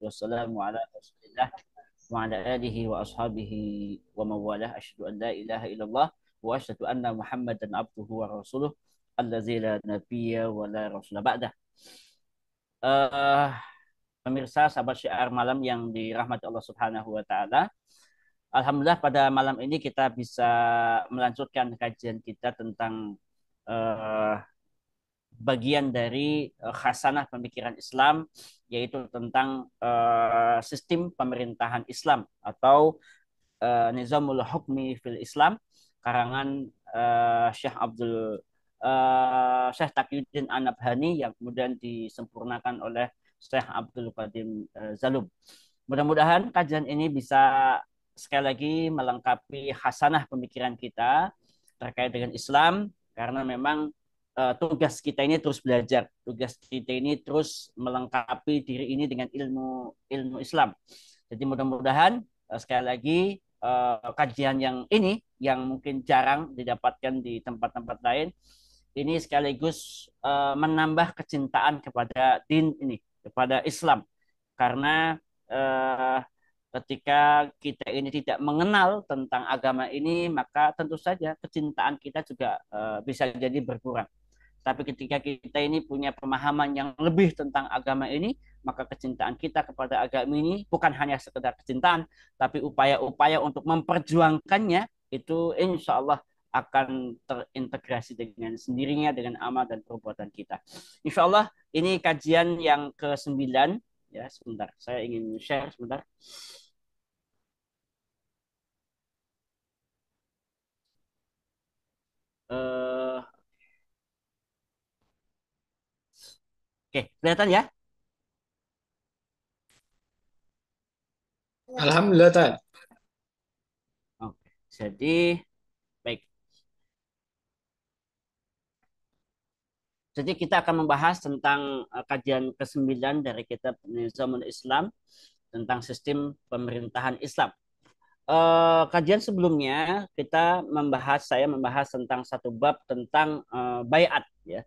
wassalamu ala Rasulillah wa ala alihi wa ashabihi wa mawalah. Asyhadu an la ilaha illallah wa asyhadu anna Muhammadan abduhu wa rasuluh allazi la nabiyya wa la rasula ba'dah. Eh, Pemirsa sahabat syiar malam yang dirahmati Allah Subhanahu wa taala. Alhamdulillah pada malam ini kita bisa melanjutkan kajian kita tentang eh, bagian dari khasanah pemikiran Islam, yaitu tentang sistem pemerintahan Islam atau Nizamul Hukmi fil Islam, karangan Syekh Syekh Taqiyuddin An-Nabhani yang kemudian disempurnakan oleh Syekh Abdul Qadim Zalum. Mudah-mudahan kajian ini bisa sekali lagi melengkapi khasanah pemikiran kita terkait dengan Islam, karena memang tugas kita ini terus belajar, tugas kita ini terus melengkapi diri ini dengan ilmu ilmu Islam. Jadi mudah-mudahan sekali lagi kajian yang ini yang mungkin jarang didapatkan di tempat-tempat lain, ini sekaligus menambah kecintaan kepada din ini, kepada Islam, karena eh, ketika kita ini tidak mengenal tentang agama ini, maka tentu saja kecintaan kita juga bisa jadi berkurang. Tapi ketika kita ini punya pemahaman yang lebih tentang agama ini, maka kecintaan kita kepada agama ini bukan hanya sekedar kecintaan, tapi upaya-upaya untuk memperjuangkannya itu insya Allah akan terintegrasi dengan sendirinya dengan amal dan perbuatan kita. Insya Allah ini kajian yang ke-9. Ya, sebentar. Saya ingin share sebentar. Eh, oke, kelihatan ya? Alhamdulillah, Tan. Oke, jadi baik. Jadi kita akan membahas tentang kajian ke-9 dari kitab Nizamul Islam tentang sistem pemerintahan Islam. Kajian sebelumnya saya membahas tentang satu bab tentang bayat, ya,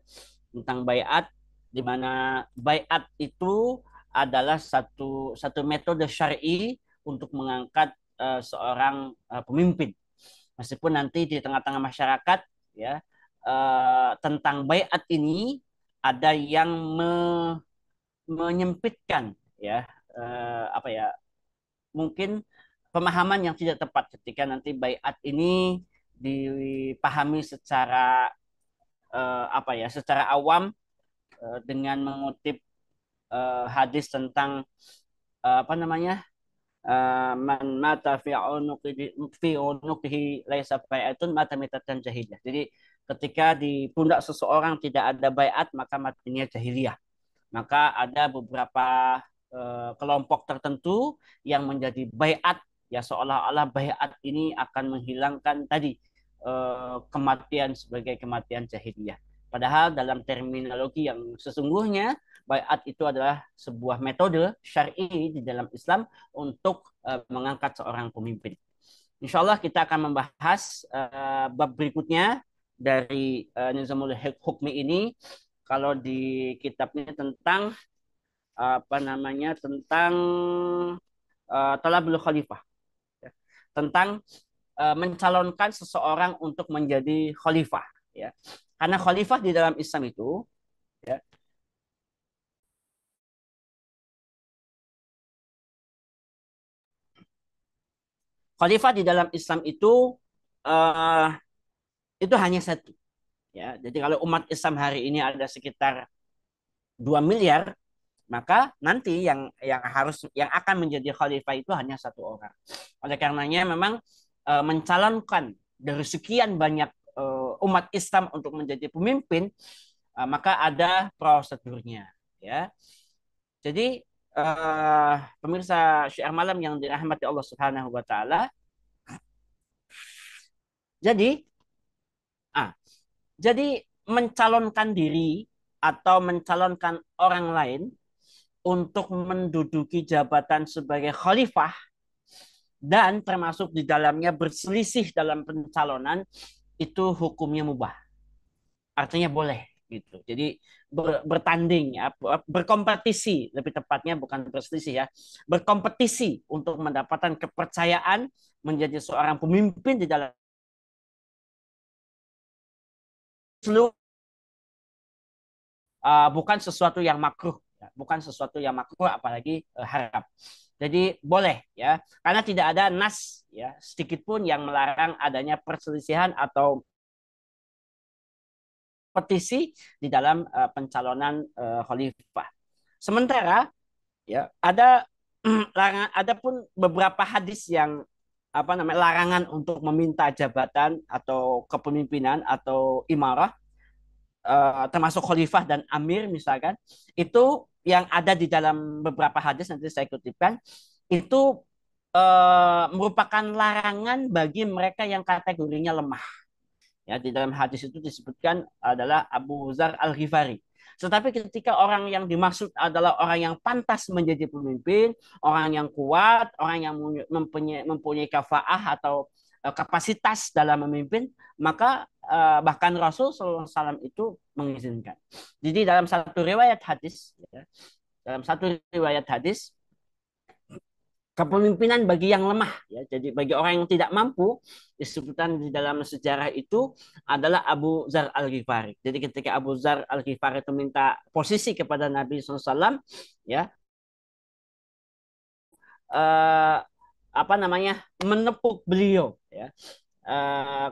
tentang bayat, di mana bayat itu adalah satu satu metode syar'i untuk mengangkat seorang pemimpin. Meskipun nanti di tengah-tengah masyarakat, ya, tentang bayat ini ada yang menyempitkan, ya, apa ya, mungkin pemahaman yang tidak tepat ketika nanti bayat ini dipahami secara apa ya, secara awam, dengan mengutip hadis tentang apa namanya, man mata fi unuqihi laisa bai'atun mata mitatan jahiliyah. Jadi ketika di pundak seseorang tidak ada bayat, maka matinya jahiliyah. Maka ada beberapa kelompok tertentu yang menjadi bayat, ya, seolah-olah bayat ini akan menghilangkan tadi kematian sebagai kematian jahiliyah. Padahal dalam terminologi yang sesungguhnya, bayat itu adalah sebuah metode syar'i di dalam Islam untuk mengangkat seorang pemimpin. Insya Allah kita akan membahas bab berikutnya dari Nizamul Hukmi ini. Kalau di kitabnya tentang apa namanya, tentang talabul khalifah, ya, tentang mencalonkan seseorang untuk menjadi khalifah, ya. Karena khalifah di dalam Islam itu, ya, khalifah di dalam Islam uh, itu hanya satu, ya. Jadi kalau umat Islam hari ini ada sekitar 2 miliar, maka nanti yang akan menjadi khalifah itu hanya satu orang. Oleh karenanya memang mencalonkan dari sekian banyak umat Islam untuk menjadi pemimpin, maka ada prosedurnya, ya. Jadi pemirsa syiar malam yang dirahmati Allah Subhanahu wa taala, jadi ah jadi mencalonkan diri atau mencalonkan orang lain untuk menduduki jabatan sebagai khalifah dan termasuk di dalamnya berselisih dalam pencalonan, itu hukumnya mubah. Artinya boleh. gitu. Jadi bertanding ya, berkompetisi lebih tepatnya, bukan berselisih ya, berkompetisi untuk mendapatkan kepercayaan menjadi seorang pemimpin di dalam seluruh, bukan sesuatu yang makruh ya, bukan sesuatu yang makruh apalagi haram. Jadi boleh ya, karena tidak ada nas ya sedikit pun yang melarang adanya perselisihan atau petisi di dalam pencalonan khalifah. Sementara ya ada larangan, ada pun beberapa hadis yang apa namanya larangan untuk meminta jabatan atau kepemimpinan atau imarah, termasuk khalifah dan amir misalkan, itu yang ada di dalam beberapa hadis nanti saya kutipkan, itu merupakan larangan bagi mereka yang kategorinya lemah. Ya, di dalam hadis itu disebutkan adalah Abu Dzar Al-Ghifari. Tetapi ketika orang yang dimaksud adalah orang yang pantas menjadi pemimpin, orang yang kuat, orang yang mempunyai kafaah atau kapasitas dalam memimpin, maka bahkan Rasul SAW itu mengizinkan. Jadi dalam satu riwayat hadis, ya, dalam satu riwayat hadis, kepemimpinan bagi yang lemah ya. Jadi bagi orang yang tidak mampu, disebutkan di dalam sejarah itu adalah Abu Dzar Al-Ghifari. Jadi ketika Abu Dzar Al-Ghifari itu minta posisi kepada Nabi SAW ya, eh, apa namanya, menepuk beliau ya,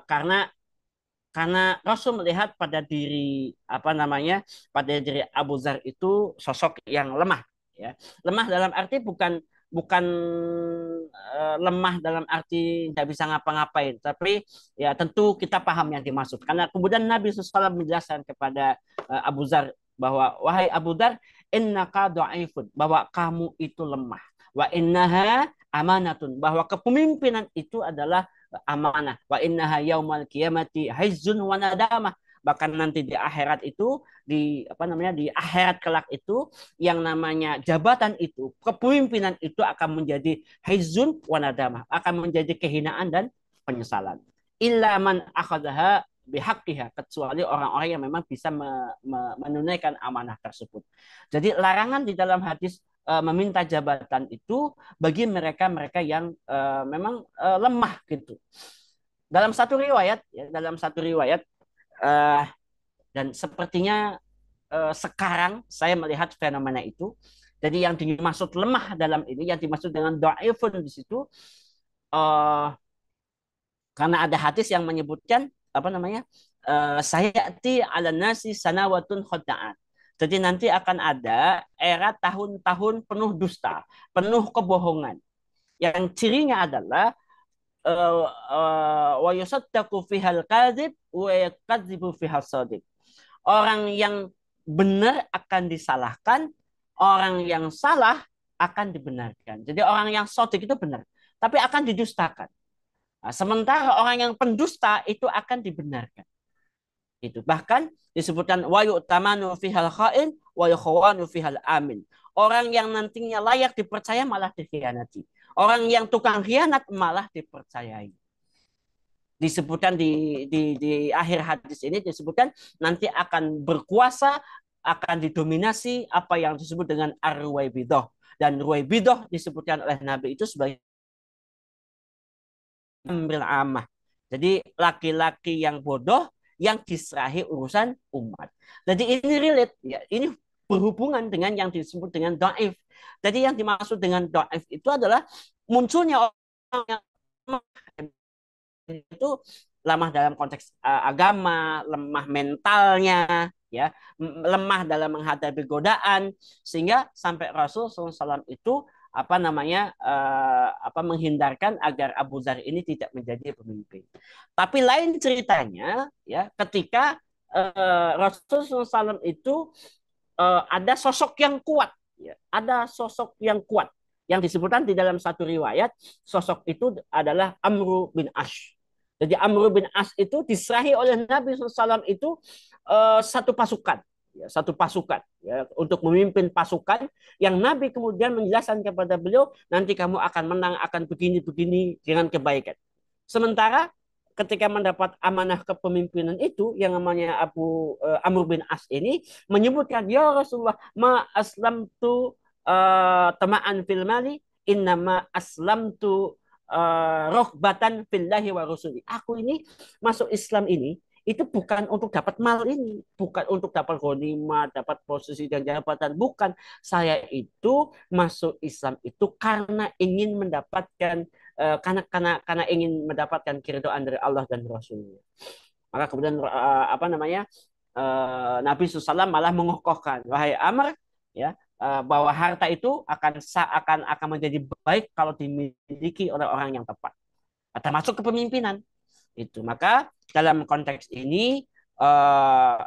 karena Rasul melihat pada diri apa namanya, pada diri Abu Dzar itu sosok yang lemah ya. Lemah dalam arti bukan bukan lemah dalam arti tidak bisa ngapa-ngapain, tapi ya tentu kita paham yang dimaksud. Karena kemudian Nabi SAW menjelaskan kepada Abu Dzar bahwa wahai Abu Dzar, innaka dhaifun, bahwa kamu itu lemah. Wa innaha amanatun, bahwa kepemimpinan itu adalah amanah. Wa innaha yaumal qiyamati haizun wa nadamah. Bahkan nanti di akhirat itu, di apa namanya, di akhirat kelak itu, yang namanya jabatan itu, kepemimpinan itu akan menjadi haizun wa nadamah, akan menjadi kehinaan dan penyesalan. Illa man akhadha bihaqqiha, kecuali orang-orang yang memang bisa menunaikan amanah tersebut. Jadi larangan di dalam hadis meminta jabatan itu bagi mereka-mereka yang memang lemah gitu. Dalam satu riwayat, ya, dalam satu riwayat, uh, dan sepertinya sekarang saya melihat fenomena itu. Jadi yang dimaksud lemah dalam ini, yang dimaksud dengan dhaifun di situ, uh, karena ada hadis yang menyebutkan apa namanya, sayati ala nasi sanawatun khodaan. Jadi nanti akan ada era tahun-tahun penuh dusta, penuh kebohongan. Yang cirinya adalah wa yusaddaqu fihal kadzib wa yadzibu fihal shadiq. Orang yang benar akan disalahkan, orang yang salah akan dibenarkan. Jadi orang yang shadiq itu benar, tapi akan didustakan. Nah, sementara orang yang pendusta itu akan dibenarkan. Itu bahkan disebutkan wa yu'tamanu fihal kha'in wa yukhawanu fihal amin. Orang yang nantinya layak dipercaya malah dikhianati. Orang yang tukang khianat malah dipercayai. Disebutkan di akhir hadis ini disebutkan nanti akan berkuasa, akan didominasi apa yang disebut dengan ar-ruwaibidah. Dan ruwaibidah disebutkan oleh Nabi itu sebagai ambil amah. Jadi laki-laki yang bodoh yang diserahi urusan umat. Jadi ini relate ya, ini berhubungan dengan yang disebut dengan dhaif. Jadi yang dimaksud dengan dhaif itu adalah munculnya orang yang itu lemah dalam konteks agama, lemah mentalnya, ya, lemah dalam menghadapi godaan, sehingga sampai Rasul SAW itu apa namanya apa menghindarkan agar Abu Dzar ini tidak menjadi pemimpin. Tapi lain ceritanya, ya, ketika Rasul SAW itu ada sosok yang kuat, ya, ada sosok yang kuat yang disebutkan di dalam satu riwayat, sosok itu adalah Amr bin Ash. Jadi Amr bin As itu diserahi oleh Nabi SAW itu satu pasukan, ya, satu pasukan ya, untuk memimpin pasukan yang Nabi kemudian menjelaskan kepada beliau nanti kamu akan menang, akan begini-begini dengan kebaikan. Sementara ketika mendapat amanah kepemimpinan itu yang namanya Amr bin As ini menyebutkan, ya Rasulullah, ma aslamtu tama'an fil mali, innama aslamtu rohbatan fillahi wa rasuli. Aku ini masuk Islam ini itu bukan untuk dapat mal ini, bukan untuk dapat ghanimah, dapat posisi dan jabatan, bukan. Saya itu masuk Islam itu karena ingin mendapatkan karena ingin mendapatkan keridhaan dari Allah dan Rasulnya. Maka kemudian apa namanya Nabi SAW malah mengokohkan, wahai Amr, ya, bahwa harta itu akan menjadi baik kalau dimiliki oleh orang yang tepat, termasuk kepemimpinan itu. Maka dalam konteks ini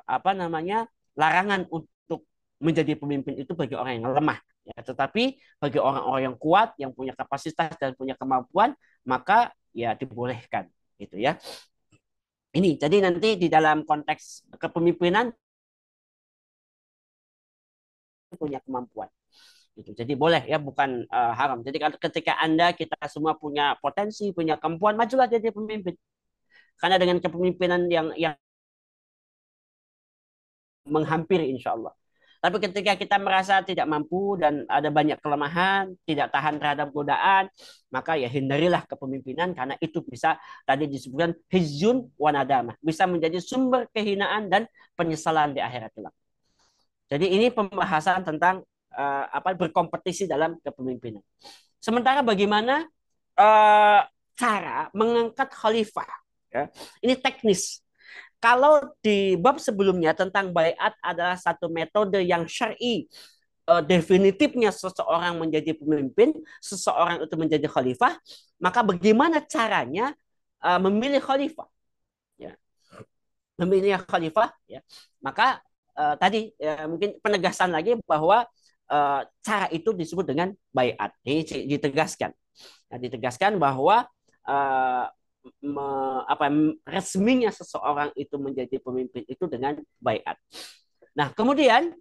apa namanya larangan untuk menjadi pemimpin itu bagi orang yang lemah, ya, tetapi bagi orang-orang yang kuat, yang punya kapasitas dan punya kemampuan, maka ya dibolehkan gitu ya. Ini jadi nanti di dalam konteks kepemimpinan punya kemampuan gitu. Jadi boleh ya, bukan haram. Jadi ketika Anda, kita semua punya potensi, punya kemampuan, majulah jadi pemimpin. Karena dengan kepemimpinan yang menghampiri insya Allah. Tapi ketika kita merasa tidak mampu dan ada banyak kelemahan, tidak tahan terhadap godaan, maka ya hindarilah kepemimpinan, karena itu bisa tadi disebutkan hizyun wa nadamah, bisa menjadi sumber kehinaan dan penyesalan di akhirat kelak. Jadi ini pembahasan tentang apa berkompetisi dalam kepemimpinan. Sementara bagaimana uh, cara mengangkat khalifah? Ya, ini teknis. Kalau di bab sebelumnya tentang baiat adalah satu metode yang syar'i, definitifnya seseorang menjadi pemimpin, seseorang itu menjadi khalifah, maka bagaimana caranya memilih khalifah? Ya, memilih khalifah, ya. Maka tadi mungkin penegasan lagi bahwa cara itu disebut dengan baiat. Ini ditegaskan. Nah, ditegaskan bahwa uh, me, apa resminya seseorang itu menjadi pemimpin itu dengan baiat. Nah, kemudian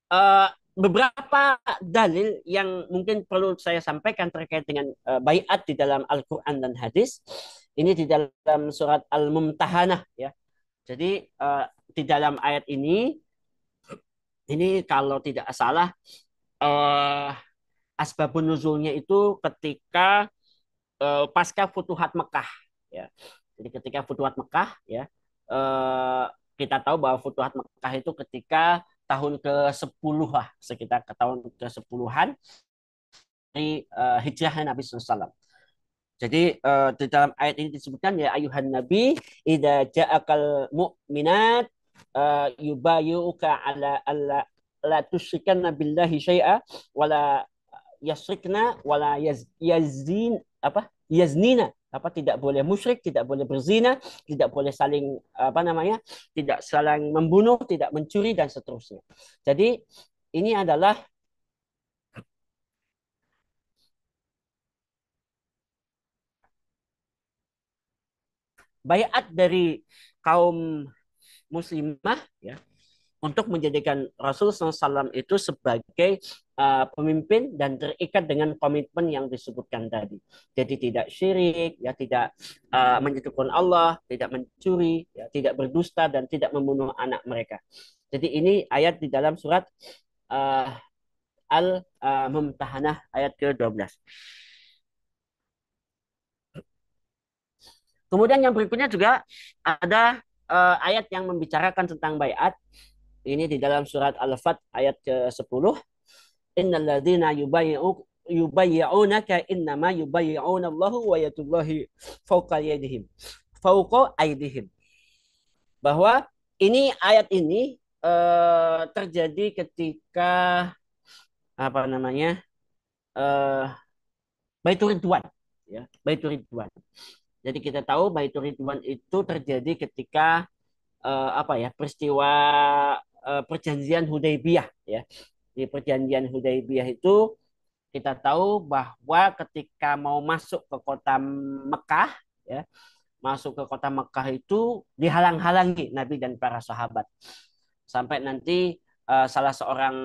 uh, beberapa dalil yang mungkin perlu saya sampaikan terkait dengan baiat di dalam Al-Qur'an dan hadis. Ini di dalam surat Al-Mumtahanah, ya. Jadi di dalam ayat ini kalau tidak salah uh, asbabun nuzulnya itu ketika pasca Futuhat Mekah, ya. Jadi ketika Futuhat Mekah, ya, eh, kita tahu bahwa Futuhat Mekah itu ketika tahun ke-10 lah, sekitar ke tahun ke-10-an dari hijrahnya Nabi SAW. Jadi di dalam ayat ini disebutkan, ya ayuhan nabi idza ja'akal mu'minat yubayyuka ala alla la tusyrikanna billahi syai'a wala yasrikna wala yazin apa yaznina, apa tidak boleh musyrik, tidak boleh berzina, tidak boleh saling apa namanya, tidak saling membunuh, tidak mencuri dan seterusnya. Jadi ini adalah bayat dari kaum muslimah, ya, untuk menjadikan Rasul SAW itu sebagai pemimpin dan terikat dengan komitmen yang disebutkan tadi. Jadi tidak syirik, ya, tidak menyekutukan Allah, tidak mencuri, ya, tidak berdusta dan tidak membunuh anak mereka. Jadi ini ayat di dalam surat uh, Al-Mumtahanah ayat ke-12. Kemudian yang berikutnya juga ada ayat yang membicarakan tentang bayat. Ini di dalam surat Al-Fat ayat ke-10. Innalladzina yubayyi'unaka innama yubayyi'una Allahu wa yadullahi fawqa aydihim. Fawqa aydihim. Bahwa ini ayat ini terjadi ketika apa namanya? eh Baitur Ridwan, ya, Baitur Ridwan. Jadi kita tahu Baitur Ridwan itu terjadi ketika apa ya? Peristiwa perjanjian Hudaybiyah, ya. Di perjanjian Hudaybiyah itu kita tahu bahwa ketika mau masuk ke kota Mekah, ya, masuk ke kota Mekah itu dihalang-halangi Nabi dan para sahabat. Sampai nanti salah seorang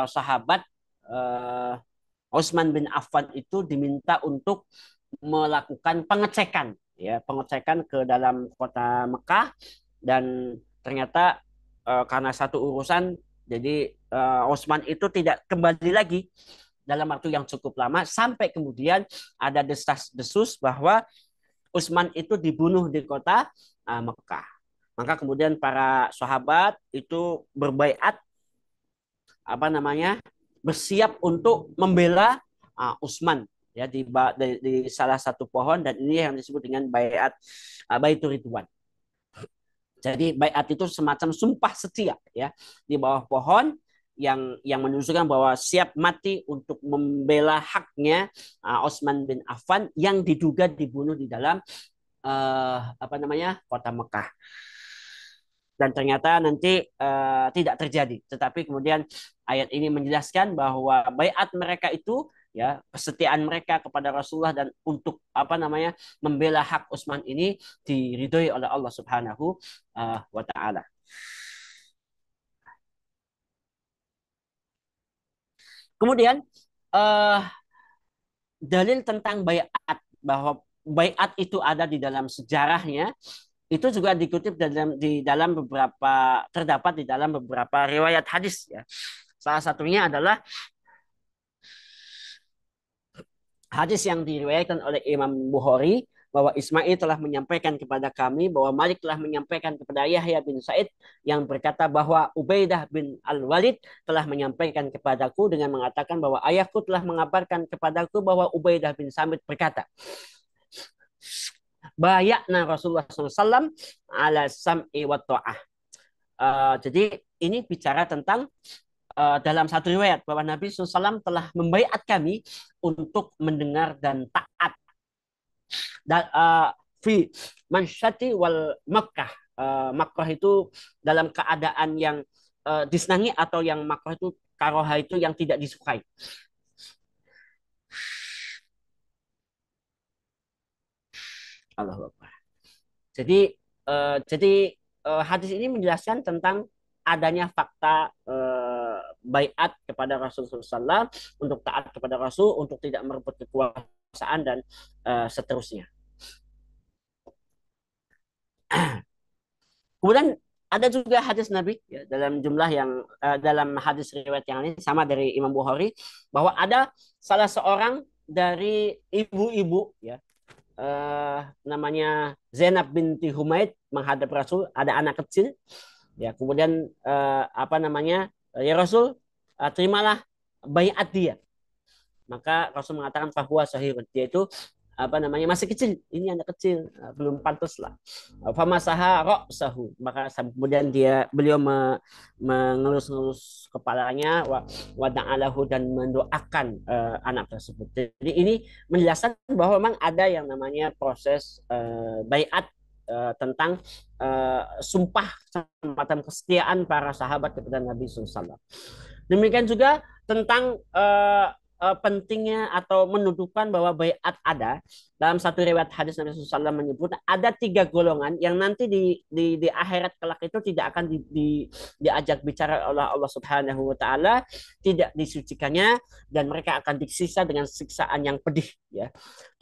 sahabat uh, Utsman bin Affan itu diminta untuk melakukan pengecekan, ya, pengecekan ke dalam kota Mekah. Dan ternyata karena satu urusan, jadi Utsman itu tidak kembali lagi dalam waktu yang cukup lama, sampai kemudian ada desas-desus bahwa Utsman itu dibunuh di kota Mekah. Maka kemudian para sahabat itu berbaiat, apa namanya, bersiap untuk membela Utsman, ya, di salah satu pohon, dan ini yang disebut dengan baiat Baitur Ridwan. Jadi baiat itu semacam sumpah setia, ya, di bawah pohon, yang menunjukkan bahwa siap mati untuk membela haknya Utsman bin Affan yang diduga dibunuh di dalam apa namanya, kota Mekah. Dan ternyata nanti tidak terjadi. Tetapi kemudian ayat ini menjelaskan bahwa baiat mereka itu, ya, kesetiaan mereka kepada Rasulullah dan untuk apa namanya, membela hak Utsman ini diridhoi oleh Allah Subhanahu wa taala. Kemudian uh, dalil tentang baiat, bahwa baiat itu ada di dalam sejarahnya, itu juga dikutip di dalam beberapa, terdapat di dalam beberapa riwayat hadis, ya. Salah satunya adalah hadis yang diriwayatkan oleh Imam Bukhari, bahwa Ismail telah menyampaikan kepada kami, bahwa Malik telah menyampaikan kepada Yahya bin Said yang berkata bahwa Ubaidah bin Al-Walid telah menyampaikan kepadaku dengan mengatakan bahwa ayahku telah mengabarkan kepadaku bahwa Ubaidah bin Samit berkata, bayakna Rasulullah SAW ala sam'i wa ta'ah. Jadi ini bicara tentang dalam satu riwayat bahwa Nabi SAW telah membaiat kami untuk mendengar dan taat. Dan fi mansyati wal Makkah. Makkah itu dalam keadaan yang disenangi, atau yang Makkah itu karoha itu yang tidak disukai. Allah Akbar. Jadi hadis ini menjelaskan tentang adanya fakta baiat kepada Rasulullah SAW, untuk taat kepada Rasul, untuk tidak merebut kekuasaan, dan seterusnya. Kemudian ada juga hadis Nabi, ya, dalam jumlah yang dalam hadis riwayat yang ini sama dari Imam Bukhari, bahwa ada salah seorang dari ibu-ibu, ya, namanya Zainab binti Humaid, menghadap Rasul, ada anak kecil, ya, kemudian apa namanya, ya Rasul, terimalah baiat dia. Maka Rasul mengatakan bahwa sahih, dia itu apa namanya, masih kecil, ini anak kecil, belum pantas lah. Famasaha ra'sahu, maka kemudian beliau mengelus-ngelus kepalanya, wa da'alahu, dan mendoakan anak tersebut. Jadi ini menjelaskan bahwa memang ada yang namanya proses baiat, tentang sumpah semacam kesetiaan para sahabat kepada Nabi SAW. Demikian juga tentang pentingnya atau menunjukkan bahwa baiat ada. Dalam satu riwayat hadis Nabi SAW menyebut ada 3 golongan yang nanti di akhirat kelak itu tidak akan diajak bicara oleh Allah Subhanahu wa taala, tidak disucikannya, dan mereka akan disiksa dengan siksaan yang pedih, ya.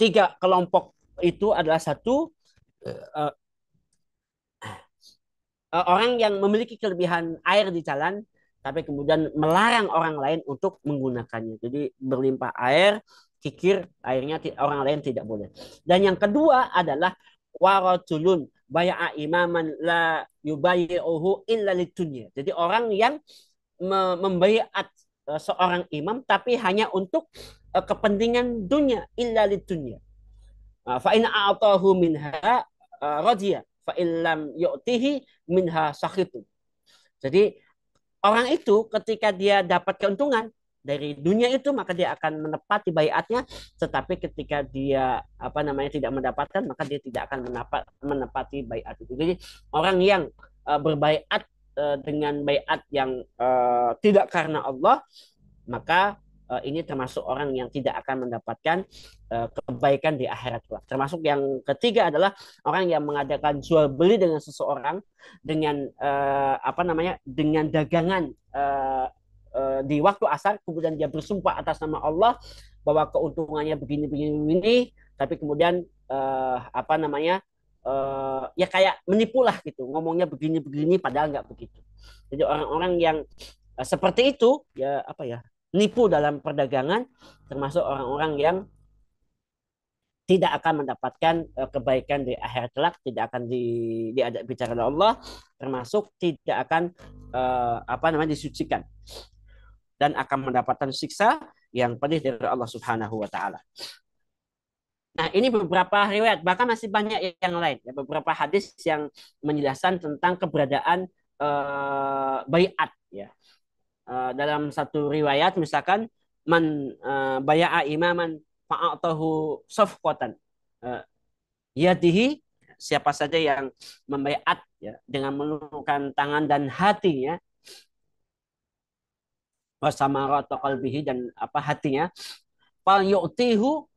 3 kelompok itu adalah satu, uh, orang yang memiliki kelebihan air di jalan, tapi kemudian melarang orang lain untuk menggunakannya. Jadi berlimpah air, kikir airnya, orang lain tidak boleh. Dan yang kedua adalah warajulun baya'a imaman la yubayi'uhu illa litunya. Jadi orang yang membaiat seorang imam tapi hanya untuk kepentingan dunia, illa litunya. Fa in a'tahu minha radiya, fa illam yu'tihi minha sakhitu. Jadi orang itu ketika dia dapat keuntungan dari dunia itu, maka dia akan menepati baiatnya. Tetapi ketika dia apa namanya tidak mendapatkan, maka dia tidak akan menepati baiat itu. Jadi orang yang berbaiat dengan baiat yang tidak karena Allah, maka ini termasuk orang yang tidak akan mendapatkan kebaikan di akhirat kelak. Termasuk yang ketiga adalah orang yang mengadakan jual beli dengan seseorang dengan apa namanya, dengan dagangan di waktu asar, kemudian dia bersumpah atas nama Allah bahwa keuntungannya begini begini begini, tapi kemudian apa namanya ya kayak menipu lah gitu, ngomongnya begini-begini padahal nggak begitu. Jadi orang-orang yang seperti itu ya apa ya nipu dalam perdagangan, termasuk orang-orang yang tidak akan mendapatkan kebaikan di akhir kelak, tidak akan diajak bicara oleh Allah, termasuk tidak akan apa namanya disucikan dan akan mendapatkan siksa yang pedih dari Allah Subhanahu wa taala. Nah, ini beberapa riwayat, bahkan masih banyak yang lain, ya, beberapa hadis yang menjelaskan tentang keberadaan bayat ya. Dalam satu riwayat misalkan man baya'a imaman fa'atahu safqatan yadihi, siapa saja yang membaiat ya dengan menundukkan tangan dan hatinya, wasamarat qalbihi, dan apa hatinya, fal yu'tihu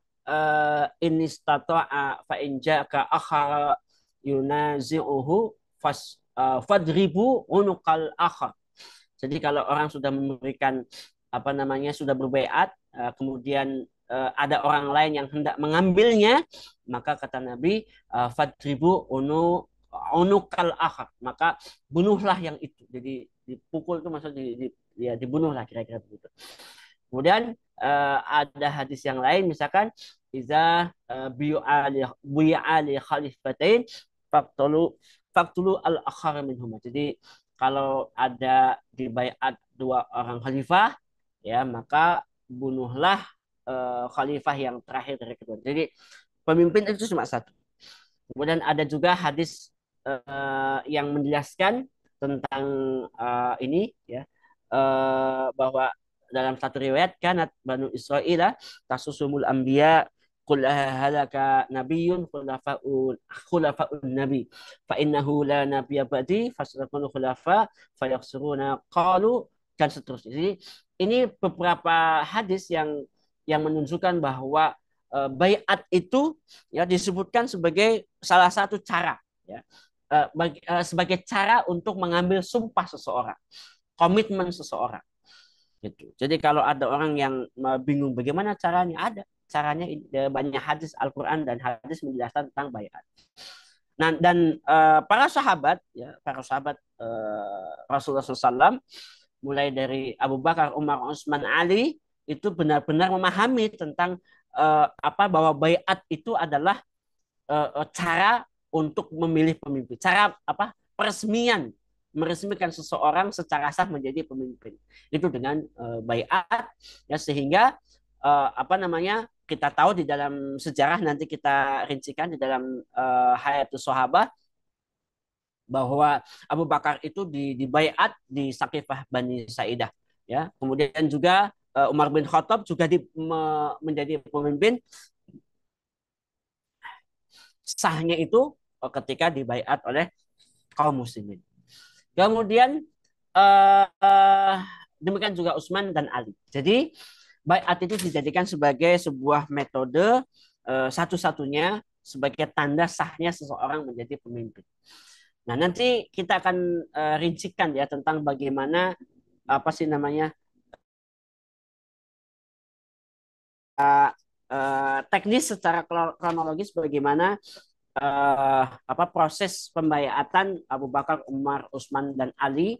in istata'a fa in ja'aka akhara yunazi'uhu fadribu unuqal akhar. Jadi kalau orang sudah memberikan apa namanya sudah berbaiat, kemudian ada orang lain yang hendak mengambilnya, maka kata Nabi, fadribu unukal akhar, maka bunuhlah yang itu. Jadi dipukul itu maksudnya ya dibunuhlah kira-kira begitu. Kemudian ada hadis yang lain misalkan iza bi'a ali khalifatain faqtulu faqtulu al akhar minhum. Jadi kalau ada di baiat dua orang khalifah ya maka bunuhlah khalifah yang terakhir dari kedua. Jadi pemimpin itu cuma satu. Kemudian ada juga hadis yang menjelaskan tentang ini ya bahwa dalam satu riwayat kanat Banu Israil tasusumul anbiya kullaha halaka nabiyyun khulafaun nabi fa innahu la nabiyya ba'di fasrakunu khulafa fayakhsuruna qalu, dan seterusnya. Jadi ini beberapa hadis yang menunjukkan bahwa baiat itu ya disebutkan sebagai salah satu cara ya sebagai cara untuk mengambil sumpah seseorang, komitmen seseorang gitu. Jadi kalau ada orang yang bingung bagaimana caranya, ada caranya, banyak hadis Al-Qur'an dan hadis menjelaskan tentang baiat. Nah, dan para sahabat ya, para sahabat Rasulullah SAW mulai dari Abu Bakar, Umar, Utsman, Ali itu benar-benar memahami tentang apa bahwa baiat itu adalah cara untuk memilih pemimpin, cara apa peresmian meresmikan seseorang secara sah menjadi pemimpin itu dengan baiat ya, sehingga apa namanya kita tahu di dalam sejarah, nanti kita rincikan di dalam Hayatus Sahabah, bahwa Abu Bakar itu dibaiat di Sakifah Bani Sa'idah ya. Kemudian juga Umar bin Khattab juga menjadi pemimpin sahnya itu ketika dibaiat oleh kaum muslimin. Kemudian demikian juga Utsman dan Ali. Jadi baiat itu dijadikan sebagai sebuah metode satu-satunya sebagai tanda sahnya seseorang menjadi pemimpin. Nah, nanti kita akan rincikan ya tentang bagaimana apa sih namanya teknis secara kronologis bagaimana apa proses pembaiatan Abu Bakar, Umar, Utsman dan Ali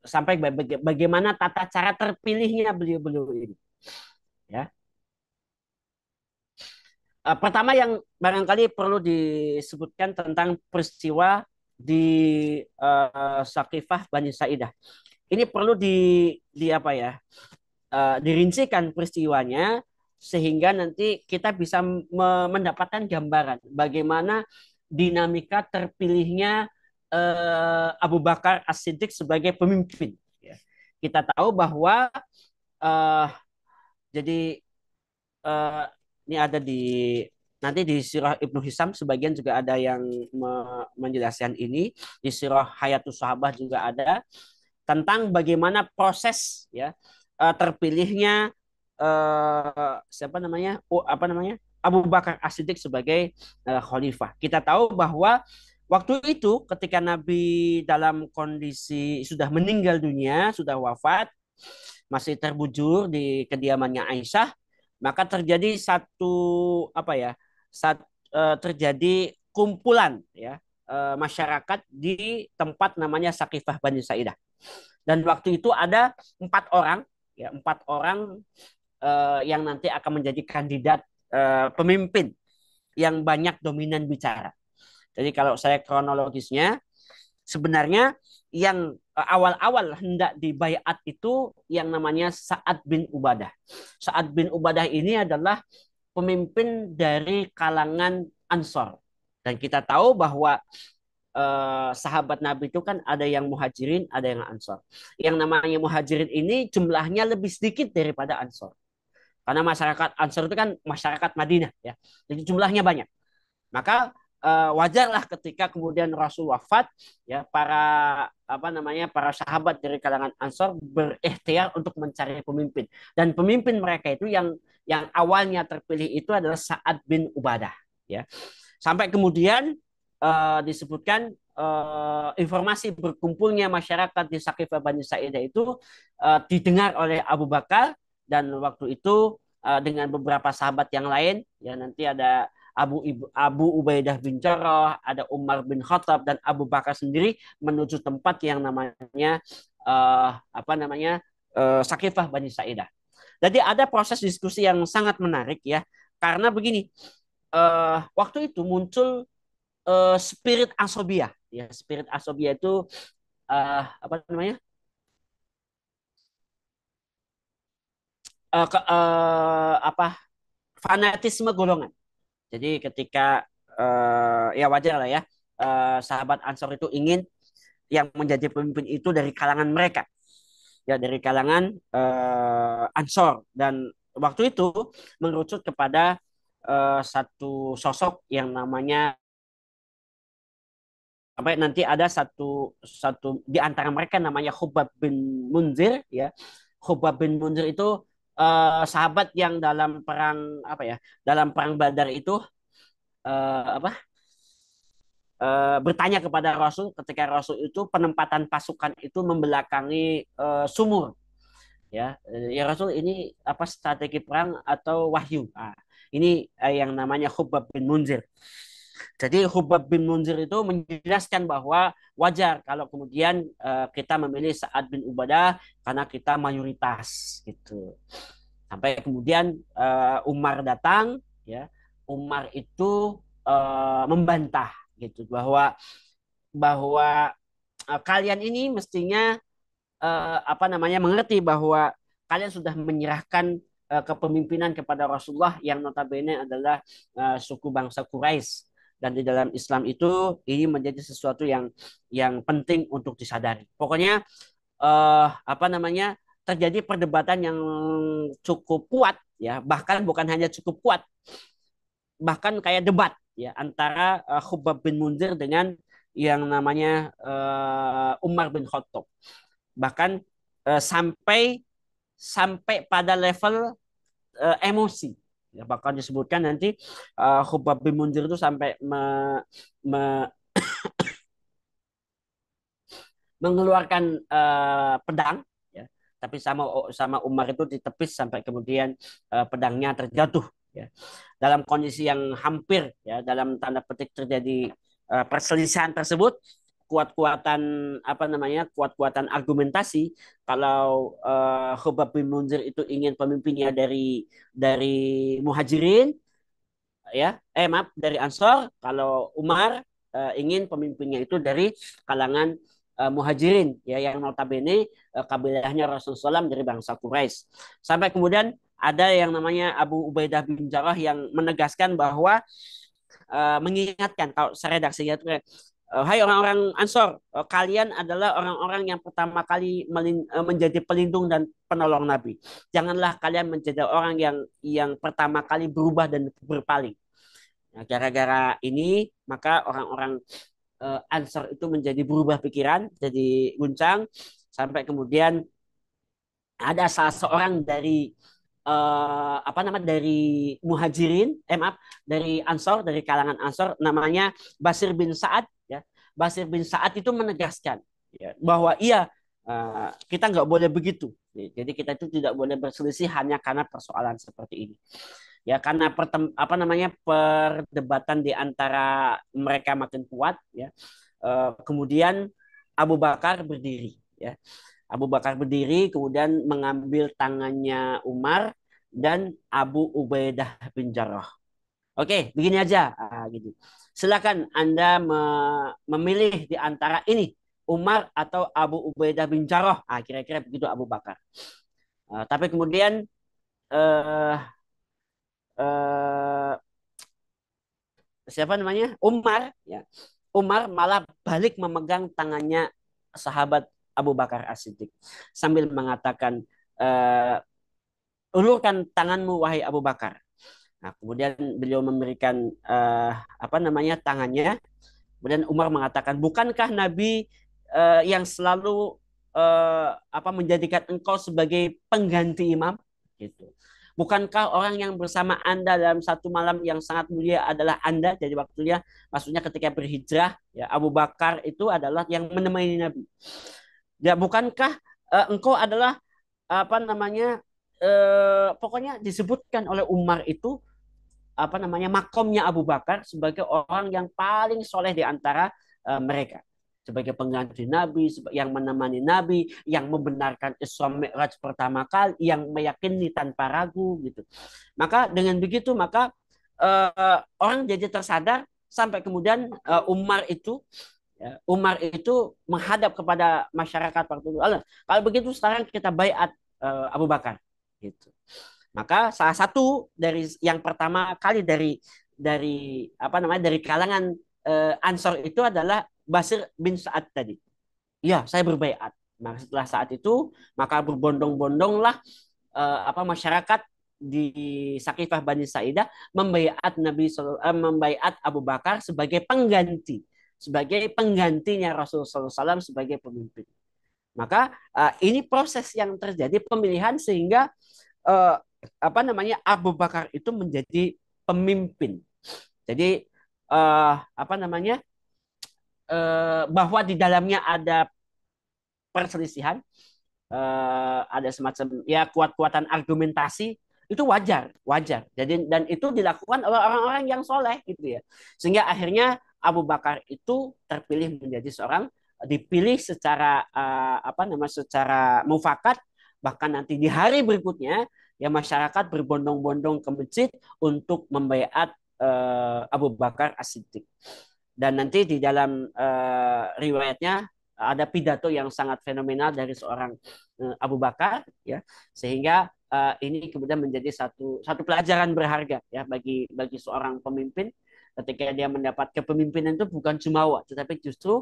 sampai bagaimana tata cara terpilihnya beliau-beliau ini. Ya. Pertama yang barangkali perlu disebutkan tentang peristiwa di Sakifah Bani Sa'idah. Ini perlu di apa ya? Dirincikan peristiwanya sehingga nanti kita bisa mendapatkan gambaran bagaimana dinamika terpilihnya Abu Bakar As-Siddiq sebagai pemimpin. Kita tahu bahwa jadi ini ada nanti di Sirah Ibnu Hisam sebagian juga ada yang menjelaskan ini, di Sirah Hayatus Sahabah juga ada tentang bagaimana proses ya terpilihnya siapa namanya apa namanya Abu Bakar As-Siddiq sebagai khalifah. Kita tahu bahwa waktu itu ketika Nabi dalam kondisi sudah meninggal dunia, sudah wafat, masih terbujur di kediamannya Aisyah, maka terjadi satu apa ya, terjadi kumpulan ya, masyarakat di tempat namanya Sakifah Bani Sa'idah. Dan waktu itu ada 4 orang, ya 4 orang yang nanti akan menjadi kandidat pemimpin yang banyak dominan bicara. Jadi kalau saya kronologisnya, sebenarnya yang awal-awal hendak dibaiat itu yang namanya Sa'ad bin Ubadah. Sa'ad bin Ubadah ini adalah pemimpin dari kalangan Ansor. Dan kita tahu bahwa sahabat Nabi itu kan ada yang muhajirin, ada yang ansor. Yang namanya muhajirin ini jumlahnya lebih sedikit daripada ansor. Karena masyarakat ansor itu kan masyarakat Madinah ya. Jadi jumlahnya banyak. Maka wajarlah ketika kemudian Rasul wafat ya, para sahabat dari kalangan Ansor berikhtiar untuk mencari pemimpin, dan pemimpin mereka itu yang awalnya terpilih itu adalah Sa'ad bin Ubadah ya. Sampai kemudian disebutkan informasi berkumpulnya masyarakat di Sakifah Bani Sa'idah itu didengar oleh Abu Bakar, dan waktu itu dengan beberapa sahabat yang lain ya, nanti ada Abu Ubaidah bin Jarrah, ada Umar bin Khattab, dan Abu Bakar sendiri menuju tempat yang namanya Sakifah Bani Sa'idah. Jadi ada proses diskusi yang sangat menarik ya, karena begini, waktu itu muncul spirit asobia ya. Spirit asobia itu apa namanya, fanatisme golongan. Jadi ketika ya wajar lah ya, sahabat Ansor itu ingin yang menjadi pemimpin itu dari kalangan mereka ya, dari kalangan Ansor. Dan waktu itu mengerucut kepada satu sosok yang namanya, sampai nanti ada satu satu di antara mereka namanya Khubab bin Munzir ya. Khubab bin Munzir itu sahabat yang dalam perang apa ya, dalam perang Badar itu apa bertanya kepada Rasul ketika Rasul itu penempatan pasukan itu membelakangi sumur ya. Ya Rasul, ini apa strategi perang atau wahyu? Ini yang namanya Khubab bin Munzir. Jadi Hubab bin Munzir itu menjelaskan bahwa wajar kalau kemudian kita memilih Sa'ad bin Ubadah karena kita mayoritas gitu. Sampai kemudian Umar datang ya. Umar itu membantah gitu bahwa bahwa kalian ini mestinya mengerti bahwa kalian sudah menyerahkan kepemimpinan kepada Rasulullah yang notabene adalah suku bangsa Quraisy, dan di dalam Islam itu ini menjadi sesuatu yang penting untuk disadari. Pokoknya terjadi perdebatan yang cukup kuat ya, bahkan bukan hanya cukup kuat, bahkan kayak debat ya antara Khubab bin Munzir dengan yang namanya Umar bin Khattab. Bahkan sampai sampai pada level emosi ya, bahkan disebutkan nanti Khubab bin Munzir itu sampai me, mengeluarkan pedang ya, tapi sama sama Umar itu ditepis sampai kemudian pedangnya terjatuh ya, dalam kondisi yang hampir ya dalam tanda petik terjadi perselisihan tersebut. Kuat-kuatan argumentasi kalau Khubab bin Munzir itu ingin pemimpinnya dari Muhajirin ya, maaf, dari Ansor. Kalau Umar ingin pemimpinnya itu dari kalangan Muhajirin ya, yang notabene kabilahnya Rasulullah SAW dari bangsa Quraisy. Sampai kemudian ada yang namanya Abu Ubaidah bin Jarrah yang menegaskan bahwa mengingatkan, kalau saya redaksinya itu hai orang-orang Ansor, kalian adalah orang-orang yang pertama kali menjadi pelindung dan penolong Nabi. Janganlah kalian menjadi orang yang pertama kali berubah dan berpaling. Nah, gara-gara ini maka orang-orang Ansor itu menjadi berubah pikiran, jadi guncang, sampai kemudian ada salah seorang dari dari Muhajirin, maaf, dari Ansor, dari kalangan Ansor, namanya Basir bin Sa'ad ya. Basir bin Sa'ad itu menegaskan ya, bahwa iya, Kita nggak boleh begitu. Jadi kita itu tidak boleh berselisih hanya karena persoalan seperti ini. Ya karena apa namanya perdebatan di antara mereka makin kuat. Ya, kemudian Abu Bakar berdiri. Ya, Abu Bakar berdiri, kemudian mengambil tangannya Umar dan Abu Ubaidah bin Jarrah. Oke, begini aja. Gitu. Silakan Anda memilih di antara ini, Umar atau Abu Ubaidah bin Jarrah. Kira-kira begitu Abu Bakar. Tapi kemudian eh, eh, siapa namanya? Umar, ya. Umar malah balik memegang tangannya sahabat Abu Bakar As-Siddiq sambil mengatakan, eh, ulurkan tanganmu wahai Abu Bakar. Nah, kemudian beliau memberikan apa namanya tangannya. Kemudian Umar mengatakan, bukankah Nabi yang selalu apa menjadikan engkau sebagai pengganti imam? Gitu. Bukankah orang yang bersama Anda dalam satu malam yang sangat mulia adalah Anda? Jadi waktunya, maksudnya ketika berhijrah, ya Abu Bakar itu adalah yang menemani Nabi. Ya, bukankah engkau adalah apa namanya? Pokoknya disebutkan oleh Umar itu apa namanya makomnya Abu Bakar sebagai orang yang paling soleh di antara mereka, sebagai pengganti Nabi, yang menemani Nabi, yang membenarkan Isra Mi'raj pertama kali, yang meyakini tanpa ragu gitu. Maka dengan begitu maka orang jadi tersadar sampai kemudian Umar itu menghadap kepada masyarakat waktu itu. Kalau begitu sekarang kita baiat Abu Bakar gitu. Maka salah satu dari yang pertama kali dari apa namanya dari kalangan Ansor itu adalah Basir bin Sa'ad tadi. Ya, saya berbaiat. Nah, setelah saat itu maka berbondong-bondonglah apa masyarakat di Sakifah Bani Sa'idah membaiat Abu Bakar sebagai penggantinya Rasulullah SAW sebagai pemimpin. Maka ini proses yang terjadi pemilihan sehingga eh, apa namanya Abu Bakar itu menjadi pemimpin. Jadi apa namanya bahwa di dalamnya ada perselisihan, ada semacam ya kuat-kuatan argumentasi itu wajar, wajar. Jadi dan itu dilakukan oleh orang-orang yang soleh gitu ya. Sehingga akhirnya Abu Bakar itu terpilih menjadi seorang dipilih secara apa namanya secara mufakat, bahkan nanti di hari berikutnya ya masyarakat berbondong-bondong ke masjid untuk membaiat Abu Bakar As-Siddiq. Dan nanti di dalam riwayatnya ada pidato yang sangat fenomenal dari seorang Abu Bakar ya sehingga ini kemudian menjadi satu pelajaran berharga ya bagi seorang pemimpin ketika dia mendapat kepemimpinan itu bukan cuma tetapi justru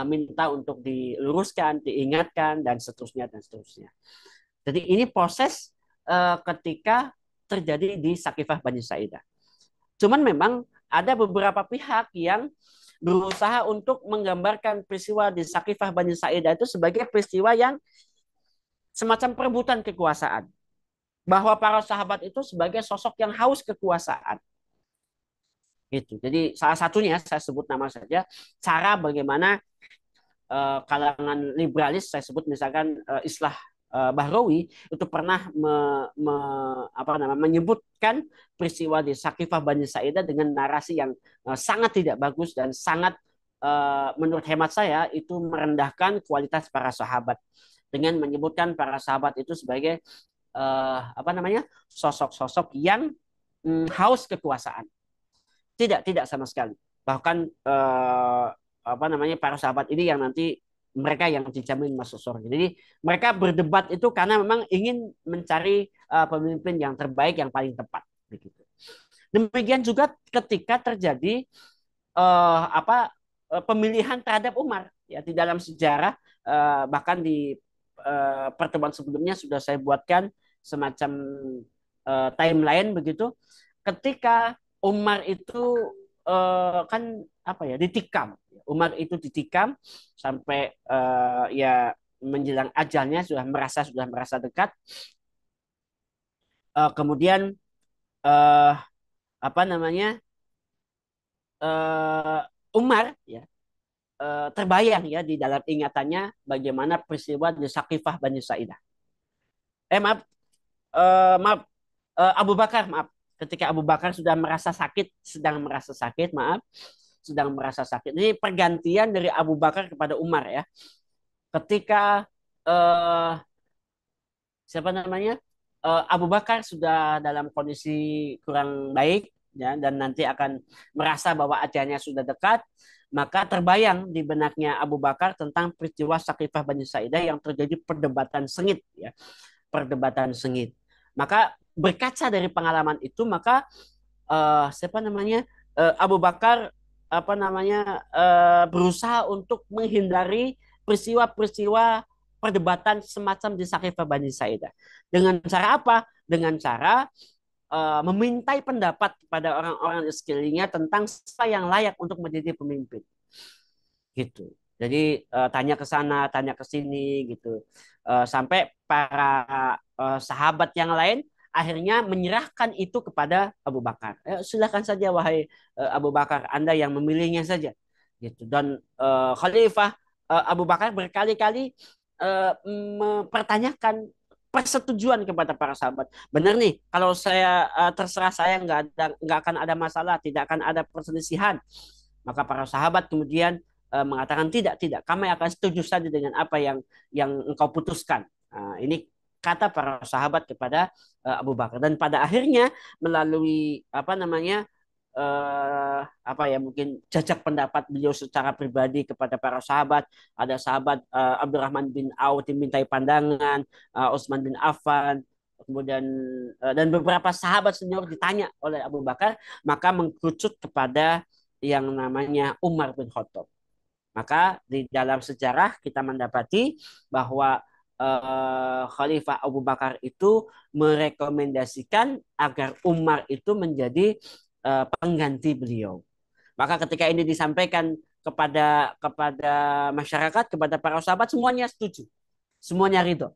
minta untuk diluruskan, diingatkan dan seterusnya dan seterusnya. Jadi ini proses ketika terjadi di Sakifah Bani Sa'idah. Cuman memang ada beberapa pihak yang berusaha untuk menggambarkan peristiwa di Sakifah Bani Sa'idah itu sebagai peristiwa yang semacam perebutan kekuasaan. Bahwa para sahabat itu sebagai sosok yang haus kekuasaan. Gitu. Jadi salah satunya saya sebut nama saja cara bagaimana kalangan liberalis saya sebut misalkan Islah Bahrawi itu pernah apa namanya, menyebutkan peristiwa di Sakifah Bani Sa'idah dengan narasi yang sangat tidak bagus dan sangat menurut hemat saya itu merendahkan kualitas para sahabat dengan menyebutkan para sahabat itu sebagai apa namanya sosok-sosok yang haus kekuasaan. Tidak sama sekali. Bahkan apa namanya para sahabat ini yang nanti mereka yang dijamin masuk surga. Jadi mereka berdebat itu karena memang ingin mencari pemimpin yang terbaik yang paling tepat begitu. Demikian juga ketika terjadi apa pemilihan terhadap Umar ya di dalam sejarah bahkan di pertemuan sebelumnya sudah saya buatkan semacam timeline begitu ketika Umar itu kan apa ya ditikam. Umar itu ditikam sampai ya menjelang ajalnya sudah merasa dekat. Kemudian uh, apa namanya Umar ya terbayang ya di dalam ingatannya bagaimana peristiwa di Saqifah Bani Sa'idah. Maaf, maaf, Abu Bakar, maaf. Ketika Abu Bakar sudah merasa sakit, sedang merasa sakit, maaf, sedang merasa sakit. Ini pergantian dari Abu Bakar kepada Umar ya. Ketika eh, siapa namanya, Abu Bakar sudah dalam kondisi kurang baik ya, dan nanti akan merasa bahwa ajalnya sudah dekat, maka terbayang di benaknya Abu Bakar tentang peristiwa Saqifah Bani Sa'idah yang terjadi perdebatan sengit ya, perdebatan sengit. Maka berkaca dari pengalaman itu, maka siapa namanya, Abu Bakar apa namanya, berusaha untuk menghindari peristiwa-peristiwa perdebatan semacam di Saqifah Bani Sa'idah. Dengan cara apa? Dengan cara memintai pendapat kepada orang-orang di sekelilingnya tentang siapa yang layak untuk menjadi pemimpin. Gitu. Jadi tanya ke sana, tanya ke sini gitu. Sampai para sahabat yang lain akhirnya menyerahkan itu kepada Abu Bakar. Silakan saja wahai Abu Bakar, Anda yang memilihnya saja. Gitu. Dan Khalifah Abu Bakar berkali-kali mempertanyakan persetujuan kepada para sahabat. Benar nih, kalau saya terserah saya nggak akan ada masalah, tidak akan ada perselisihan. Maka para sahabat kemudian mengatakan tidak, kami akan setuju saja dengan apa yang engkau putuskan. Nah, ini kata para sahabat kepada Abu Bakar, dan pada akhirnya melalui apa namanya, apa ya, mungkin jajak pendapat beliau secara pribadi kepada para sahabat. Ada sahabat Abdurrahman bin Auf dimintai pandangan, Utsman bin Affan, kemudian dan beberapa sahabat senior ditanya oleh Abu Bakar, maka mengkerucut kepada yang namanya Umar bin Khattab. Maka di dalam sejarah kita mendapati bahwa Khalifah Abu Bakar itu merekomendasikan agar Umar itu menjadi pengganti beliau. Maka ketika ini disampaikan kepada masyarakat, kepada para sahabat, semuanya setuju, semuanya ridho.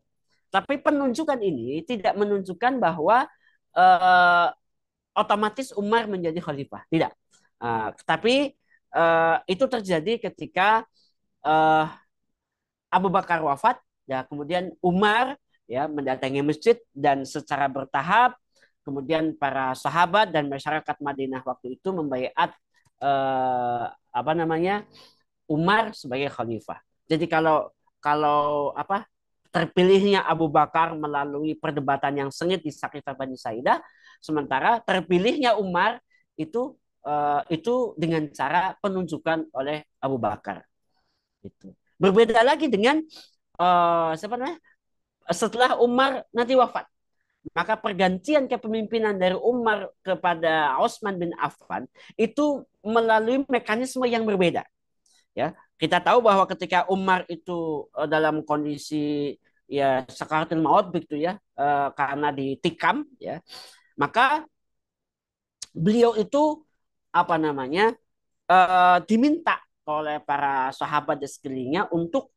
Tapi penunjukan ini tidak menunjukkan bahwa uh, otomatis Umar menjadi khalifah, tidak. Tapi itu terjadi ketika uh, Abu Bakar wafat, ya kemudian Umar ya mendatangi masjid, dan secara bertahap kemudian para sahabat dan masyarakat Madinah waktu itu membaiat apa namanya, Umar sebagai khalifah. Jadi kalau kalau apa, terpilihnya Abu Bakar melalui perdebatan yang sengit di Saqifah Bani Sa'idah, sementara terpilihnya Umar itu dengan cara penunjukan oleh Abu Bakar. Itu berbeda lagi dengan siapa namanya, setelah Umar nanti wafat, maka pergantian kepemimpinan dari Umar kepada Utsman bin Affan itu melalui mekanisme yang berbeda. Ya, kita tahu bahwa ketika Umar itu dalam kondisi ya sakaratul maut begitu ya, karena ditikam ya, maka beliau itu apa namanya, diminta oleh para sahabat di sekelilingnya untuk,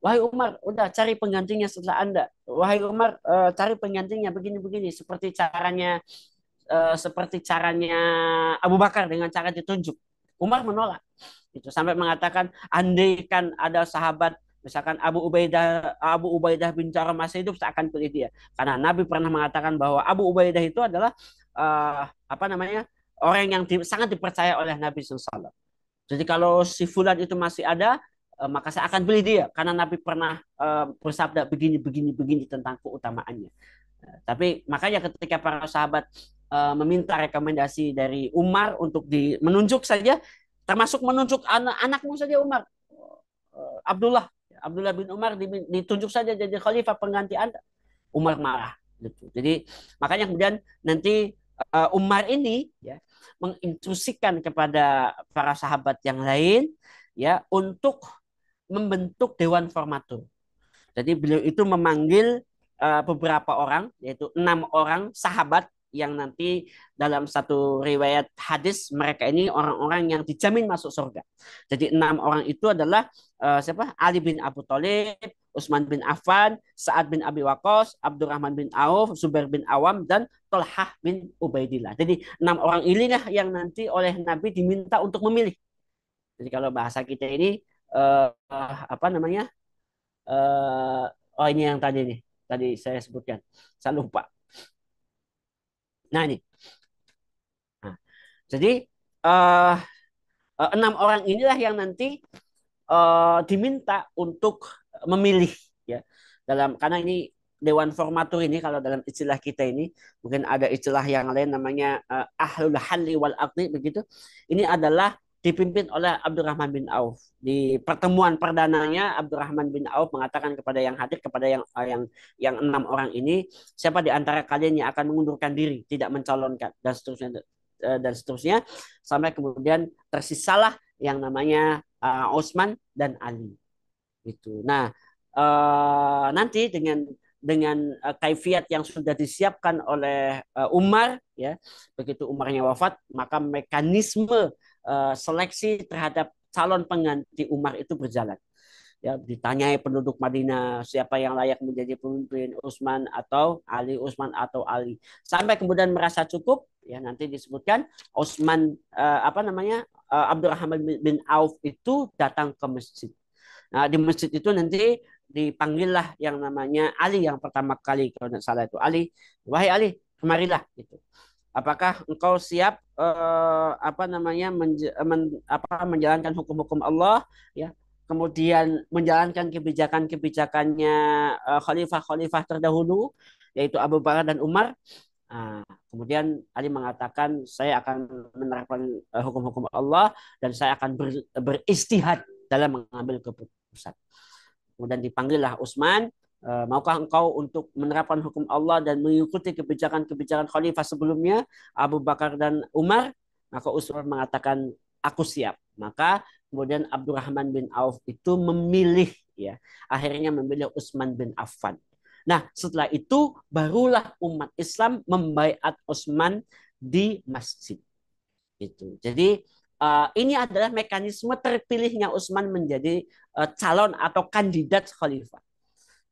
wahai Umar, udah cari penggantinya setelah Anda. Wahai Umar, cari penggantinya begini-begini, seperti caranya Abu Bakar dengan cara ditunjuk. Umar menolak. Itu sampai mengatakan, andai kan ada sahabat misalkan Abu Ubaidah bin Jarrah masih hidup, saya akan pilih dia. Karena Nabi pernah mengatakan bahwa Abu Ubaidah itu adalah apa namanya, orang yang sangat dipercaya oleh Nabi SAW. Jadi kalau si Fulan itu masih ada, maka saya akan pilih dia karena Nabi pernah bersabda begini tentang keutamaannya. Tapi makanya ketika para sahabat meminta rekomendasi dari Umar untuk menunjuk saja, termasuk menunjuk anakmu saja Umar, Abdullah Abdullah bin Umar ditunjuk saja jadi khalifah pengganti Anda. Umar marah. Gitu. Jadi makanya kemudian nanti Umar ini ya menginstruksikan kepada para sahabat yang lain ya untuk membentuk dewan formatur. Jadi beliau itu memanggil beberapa orang, yaitu 6 orang sahabat yang nanti dalam satu riwayat hadis mereka ini orang-orang yang dijamin masuk surga. Jadi 6 orang itu adalah siapa? Ali bin Abu Thalib, Utsman bin Affan, Sa'ad bin Abi Waqqas, Abdurrahman bin Auf, Zubair bin Awam, dan Thalhah bin Ubaidillah. Jadi 6 orang inilah yang nanti oleh Nabi diminta untuk memilih. Jadi kalau bahasa kita ini apa namanya? eh oh ini yang tadi nih, tadi saya sebutkan, saya lupa. Nah ini, nah, jadi eh 6 orang inilah yang nanti diminta untuk memilih ya dalam karena ini Dewan Formatur ini kalau dalam istilah kita ini mungkin ada istilah yang lain namanya ahlul halli wal aqdi begitu. Ini adalah dipimpin oleh Abdurrahman bin Auf. Di pertemuan perdananya Abdurrahman bin Auf mengatakan kepada yang hadir kepada yang 6 orang ini, siapa di antara kalian yang akan mengundurkan diri, tidak mencalonkan dan seterusnya sampai kemudian tersisalah yang namanya Osman dan Ali itu. Nah, nanti dengan kaifiat yang sudah disiapkan oleh Umar ya, begitu Umarnya wafat, maka mekanisme seleksi terhadap calon pengganti Umar itu berjalan. Ya, ditanyai penduduk Madinah siapa yang layak menjadi pemimpin, Utsman atau Ali, Utsman atau Ali. Sampai kemudian merasa cukup, ya nanti disebutkan Utsman apa namanya Abdurrahman bin Auf itu datang ke masjid. Nah, di masjid itu nanti dipanggillah yang namanya Ali yang pertama kali kalau tidak salah itu Ali, wahai Ali, kemarilah gitu. Apakah engkau siap apa namanya menjalankan hukum-hukum Allah ya, kemudian menjalankan kebijakan-kebijakannya khalifah-khalifah terdahulu yaitu Abu Bakar dan Umar. Nah, kemudian Ali mengatakan saya akan menerapkan hukum-hukum Allah dan saya akan beristihad dalam mengambil keputusan. Kemudian dipanggillah Utsman, maukah engkau untuk menerapkan hukum Allah dan mengikuti kebijakan-kebijakan khalifah sebelumnya Abu Bakar dan Umar? Maka Utsman mengatakan aku siap. Maka kemudian Abdurrahman bin Auf itu memilih ya, akhirnya memilih Utsman bin Affan. Nah, setelah itu barulah umat Islam membaiat Utsman di masjid. Itu. Jadi ini adalah mekanisme terpilihnya Utsman menjadi calon atau kandidat khalifah.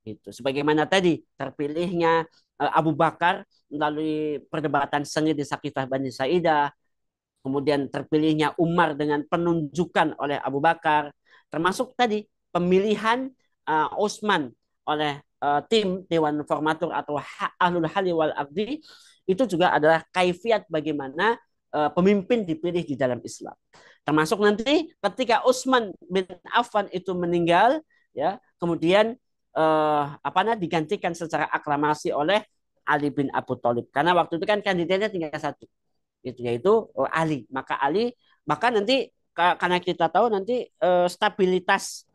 Itu. Sebagaimana tadi terpilihnya Abu Bakar melalui perdebatan sengit di Sakifah Bani Sa'idah, kemudian terpilihnya Umar dengan penunjukan oleh Abu Bakar, termasuk tadi pemilihan Utsman oleh tim Dewan Formatur atau Ahlul Hali wal Aqdi itu juga adalah kaifiat bagaimana pemimpin dipilih di dalam Islam. Termasuk nanti ketika Utsman bin Affan itu meninggal, ya kemudian digantikan secara aklamasi oleh Ali bin Abu Thalib. Karena waktu itu kan kandidatnya tinggal satu, itu yaitu Ali. Maka Ali bahkan nanti karena kita tahu nanti stabilitas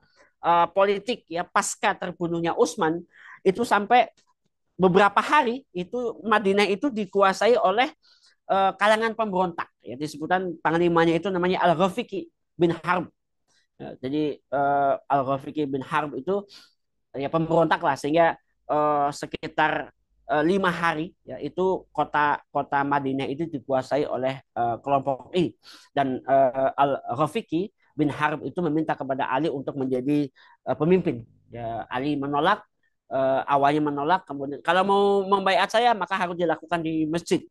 politik ya pasca terbunuhnya Utsman itu sampai beberapa hari itu Madinah itu dikuasai oleh kalangan pemberontak. Ya, disebutkan panglimanya itu namanya Al-Ghafiqi bin Harb. Ya, jadi Al-Ghafiqi bin Harb itu ya pemberontak lah sehingga sekitar 5 hari ya itu kota Madinah itu dikuasai oleh kelompok ini dan Al-Ghafiqi bin Harb itu meminta kepada Ali untuk menjadi pemimpin. Ya, Ali menolak, awalnya menolak, kemudian kalau mau membaiat saya maka harus dilakukan di masjid,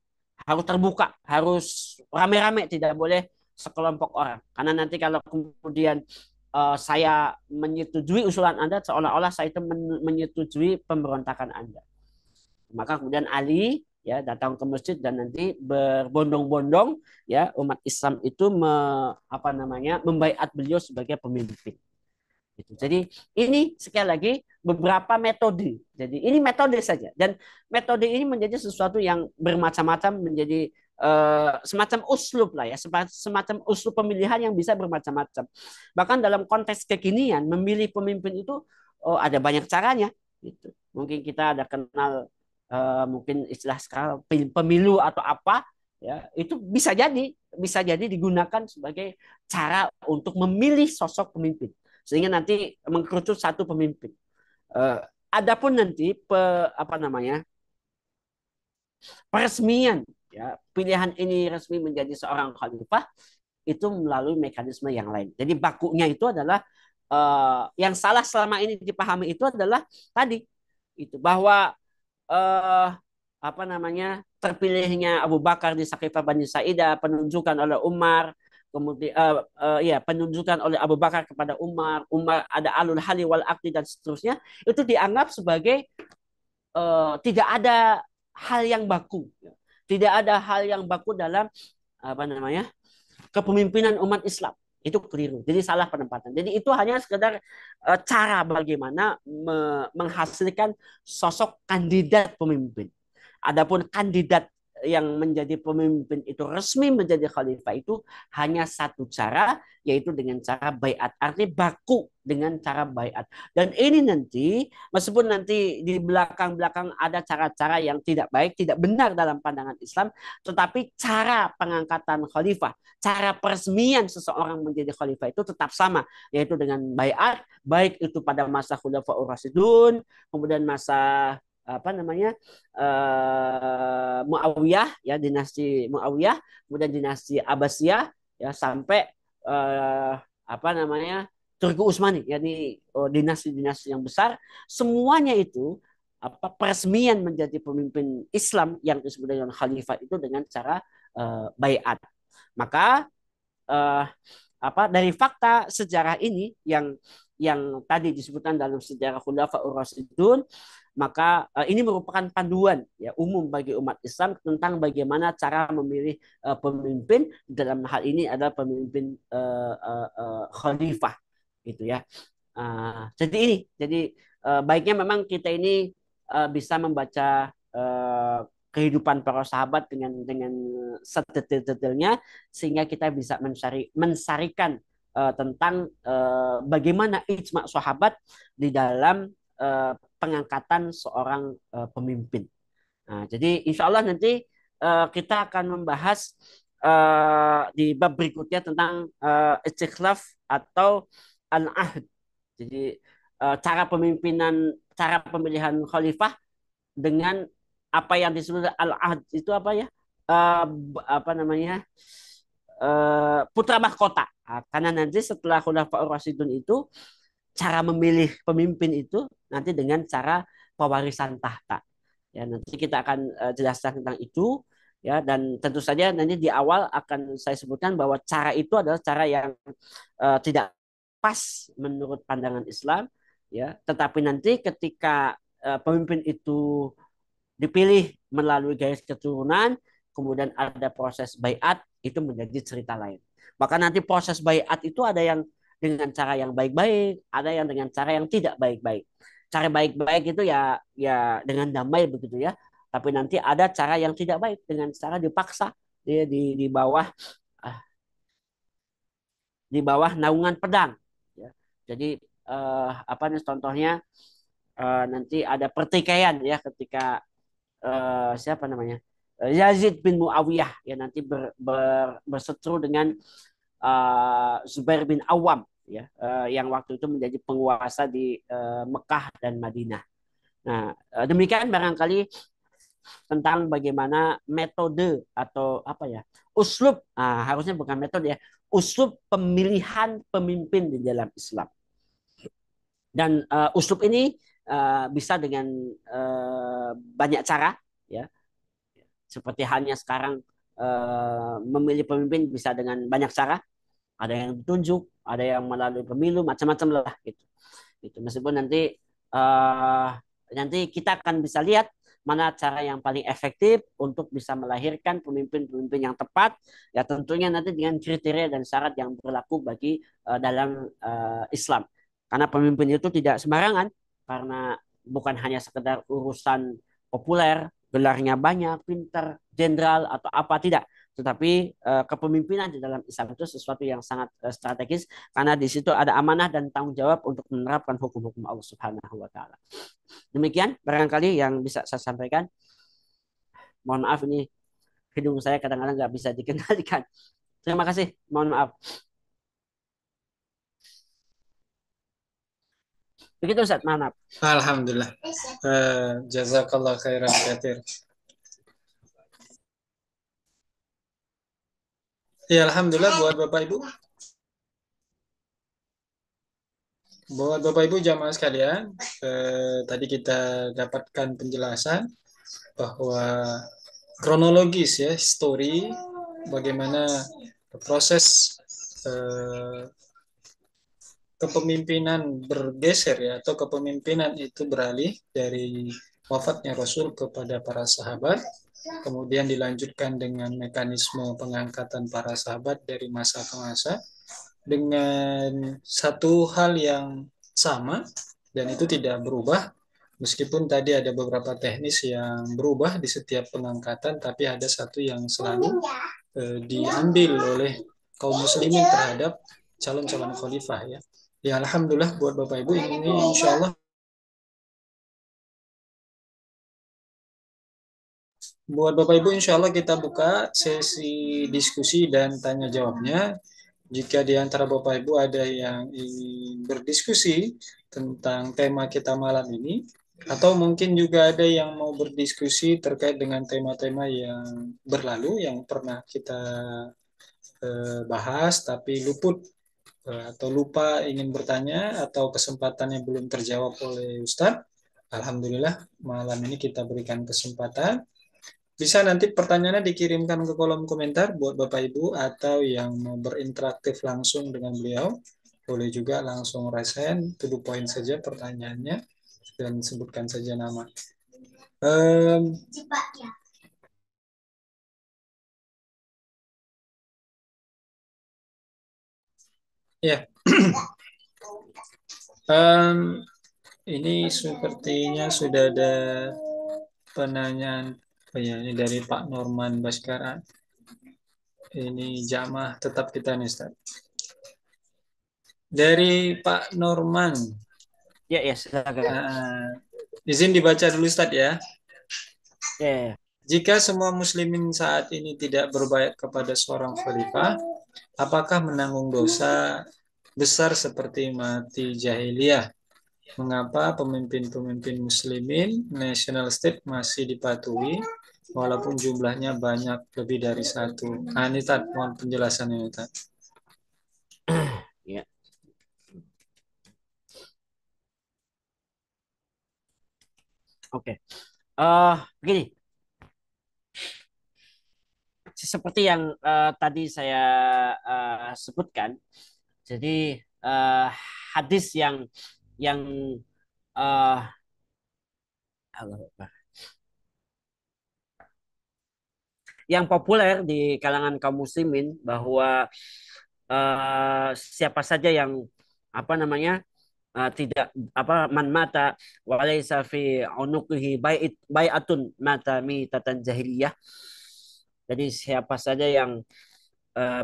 harus terbuka, harus rame-rame, tidak boleh sekelompok orang. Karena nanti kalau kemudian saya menyetujui usulan Anda, seolah-olah saya itu menyetujui pemberontakan Anda. Maka kemudian Ali ya datang ke masjid dan nanti berbondong-bondong ya umat Islam itu membaiat beliau sebagai pemimpin. Gitu. Jadi ini sekali lagi beberapa metode. Jadi ini metode saja dan metode ini menjadi sesuatu yang bermacam-macam, menjadi semacam uslub lah ya, semacam uslub pemilihan yang bisa bermacam-macam. Bahkan dalam konteks kekinian memilih pemimpin itu ada banyak caranya. Gitu. Mungkin kita ada kenal mungkin istilah sekarang pemilu atau apa ya itu bisa jadi digunakan sebagai cara untuk memilih sosok pemimpin sehingga nanti mengkerucut satu pemimpin. Adapun nanti peresmian ya pilihan ini resmi menjadi seorang khalifah itu melalui mekanisme yang lain. Jadi bakunya itu adalah yang salah selama ini dipahami itu adalah tadi itu bahwa uh, terpilihnya Abu Bakar di Sakifah Bani Sa'idah, penunjukan oleh Umar, kemudian ya penunjukan oleh Abu Bakar kepada Umar, ada alul hali wal akdi dan seterusnya, itu dianggap sebagai tidak ada hal yang baku, tidak ada hal yang baku dalam apa namanya kepemimpinan umat Islam. Itu keliru, jadi salah penempatan. Jadi itu hanya sekedar cara bagaimana menghasilkan sosok kandidat pemimpin. Adapun kandidat yang menjadi pemimpin itu resmi menjadi khalifah itu hanya satu cara, yaitu dengan cara baiat. Artinya baku dengan cara baiat. Dan ini nanti, meskipun nanti di belakang-belakang ada cara-cara yang tidak baik, tidak benar dalam pandangan Islam, tetapi cara pengangkatan khalifah, cara peresmian seseorang menjadi khalifah itu tetap sama, yaitu dengan baiat, baik itu pada masa Khulafaur Rasyidun, kemudian masa apa namanya Muawiyah, ya dinasti Muawiyah, kemudian dinasti Abbasiyah, ya sampai apa namanya Turki Utsmani, yakni dinasti-dinasti yang besar, semuanya itu apa peresmian menjadi pemimpin Islam yang disebut dengan khalifah itu dengan cara baiat. Maka uh, apa dari fakta sejarah ini yang tadi disebutkan dalam sejarah Khulafaur Rasyidun, maka ini merupakan panduan ya umum bagi umat Islam tentang bagaimana cara memilih pemimpin, dalam hal ini adalah pemimpin khalifah gitu ya. Jadi baiknya memang kita ini bisa membaca kehidupan para sahabat dengan sedetil-detilnya, sehingga kita bisa mensarikan tentang bagaimana ijma sahabat di dalam pengangkatan seorang pemimpin. Nah, jadi insya Allah nanti kita akan membahas di bab berikutnya tentang istikhlaf atau al-ahd. Jadi cara pemimpinan, cara pemilihan khalifah dengan apa yang disebut al-ahd itu apa ya? Apa namanya? Putra mahkota. Nah, karena nanti setelah Khulafaur Rasyidun itu cara memilih pemimpin itu nanti dengan cara pewarisan tahta. Ya, nanti kita akan jelaskan tentang itu ya, dan tentu saja nanti di awal akan saya sebutkan bahwa cara itu adalah cara yang tidak pas menurut pandangan Islam ya, tetapi nanti ketika pemimpin itu dipilih melalui garis keturunan, kemudian ada proses baiat, itu menjadi cerita lain. Maka nanti proses baiat itu ada yang dengan cara yang baik-baik, ada yang dengan cara yang tidak baik-baik. Cara baik-baik itu ya dengan damai begitu ya. Tapi nanti ada cara yang tidak baik dengan cara dipaksa dia di bawah ah, di bawah naungan pedang. Ya. Jadi apa nih contohnya nanti ada pertikaian ya ketika siapa namanya Yazid bin Muawiyah ya nanti berseteru dengan Zubair bin Awam ya yang waktu itu menjadi penguasa di Mekah dan Madinah. Nah, demikian barangkali tentang bagaimana metode atau apa ya uslub, harusnya bukan metode ya, uslub pemilihan pemimpin di dalam Islam. Dan uslub ini bisa dengan banyak cara ya, seperti halnya sekarang memilih pemimpin bisa dengan banyak cara, ada yang ditunjuk, ada yang melalui pemilu, macam-macam lah gitu. Gitu. Meskipun nanti kita akan bisa lihat mana cara yang paling efektif untuk bisa melahirkan pemimpin-pemimpin yang tepat, ya tentunya nanti dengan kriteria dan syarat yang berlaku bagi dalam Islam. Karena pemimpin itu tidak sembarangan, karena bukan hanya sekedar urusan populer, gelarnya banyak, pintar, jenderal atau apa, tidak. Tetapi kepemimpinan di dalam Islam itu sesuatu yang sangat strategis, karena di situ ada amanah dan tanggung jawab untuk menerapkan hukum-hukum Allah Subhanahu wa taala. Demikian barangkali yang bisa saya sampaikan. Mohon maaf ini hidung saya kadang-kadang nggak bisa dikendalikan. Terima kasih. Mohon maaf. Begitu Ustaz, mohon maaf. Alhamdulillah. Jazakallah khairan katsir. Ya, alhamdulillah buat Bapak Ibu. Buat Bapak Ibu jamaah sekalian, tadi kita dapatkan penjelasan bahwa kronologis ya, histori bagaimana proses eh, kepemimpinan bergeser ya, atau kepemimpinan itu beralih dari wafatnya Rasul kepada para sahabat, kemudian dilanjutkan dengan mekanisme pengangkatan para sahabat dari masa ke masa dengan satu hal yang sama dan itu tidak berubah. Meskipun tadi ada beberapa teknis yang berubah di setiap pengangkatan, tapi ada satu yang selalu diambil oleh kaum muslimin terhadap calon-calon khalifah ya. Ya alhamdulillah buat Bapak Ibu ini insya Allah kita buka sesi diskusi dan tanya jawabnya. Jika di antara Bapak Ibu ada yang ingin berdiskusi tentang tema kita malam ini, atau mungkin juga ada yang mau berdiskusi terkait dengan tema-tema yang berlalu, yang pernah kita bahas, tapi luput atau lupa ingin bertanya, atau kesempatannya belum terjawab oleh Ustadz, Alhamdulillah malam ini kita berikan kesempatan. Bisa nanti pertanyaannya dikirimkan ke kolom komentar buat Bapak Ibu, atau yang mau berinteraktif langsung dengan beliau, boleh juga langsung raise hand, to the point saja pertanyaannya, dan sebutkan saja nama. Um, ya, ini sepertinya sudah ada penanyaan. Oh ya, ini dari Pak Norman Baskara. Ini jamaah tetap kita nih, Ustaz. Dari Pak Norman. Ya, ya, silakan. Izin dibaca dulu, Ustaz ya. Ya, ya. Jika semua muslimin saat ini tidak berbaiat kepada seorang khalifah, apakah menanggung dosa besar seperti mati jahiliyah? Mengapa pemimpin-pemimpin muslimin national state masih dipatuhi walaupun jumlahnya banyak lebih dari satu? Nah, ini Tad, mohon penjelasannya Tad. Ya. Oke. Begini. Seperti yang tadi saya sebutkan, jadi hadis yang uh, yang populer di kalangan kaum muslimin bahwa siapa saja yang apa namanya tidak apa man mata walaysa fi unuqihi bai'atun mata mitatan jahiliyah. Jadi siapa saja yang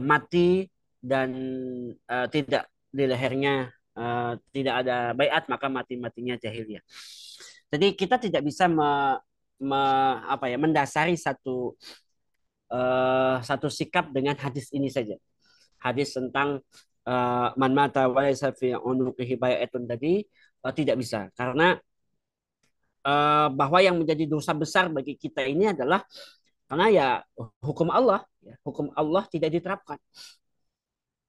mati dan tidak di lehernya tidak ada baiat, maka mati-matinya jahiliyah. Jadi kita tidak bisa mendasari satu sikap dengan hadis ini saja. Hadis tentang man mata wa laysa fi unuqihi bai'atun tadi tidak bisa, karena bahwa yang menjadi dosa besar bagi kita ini adalah karena ya hukum Allah tidak diterapkan.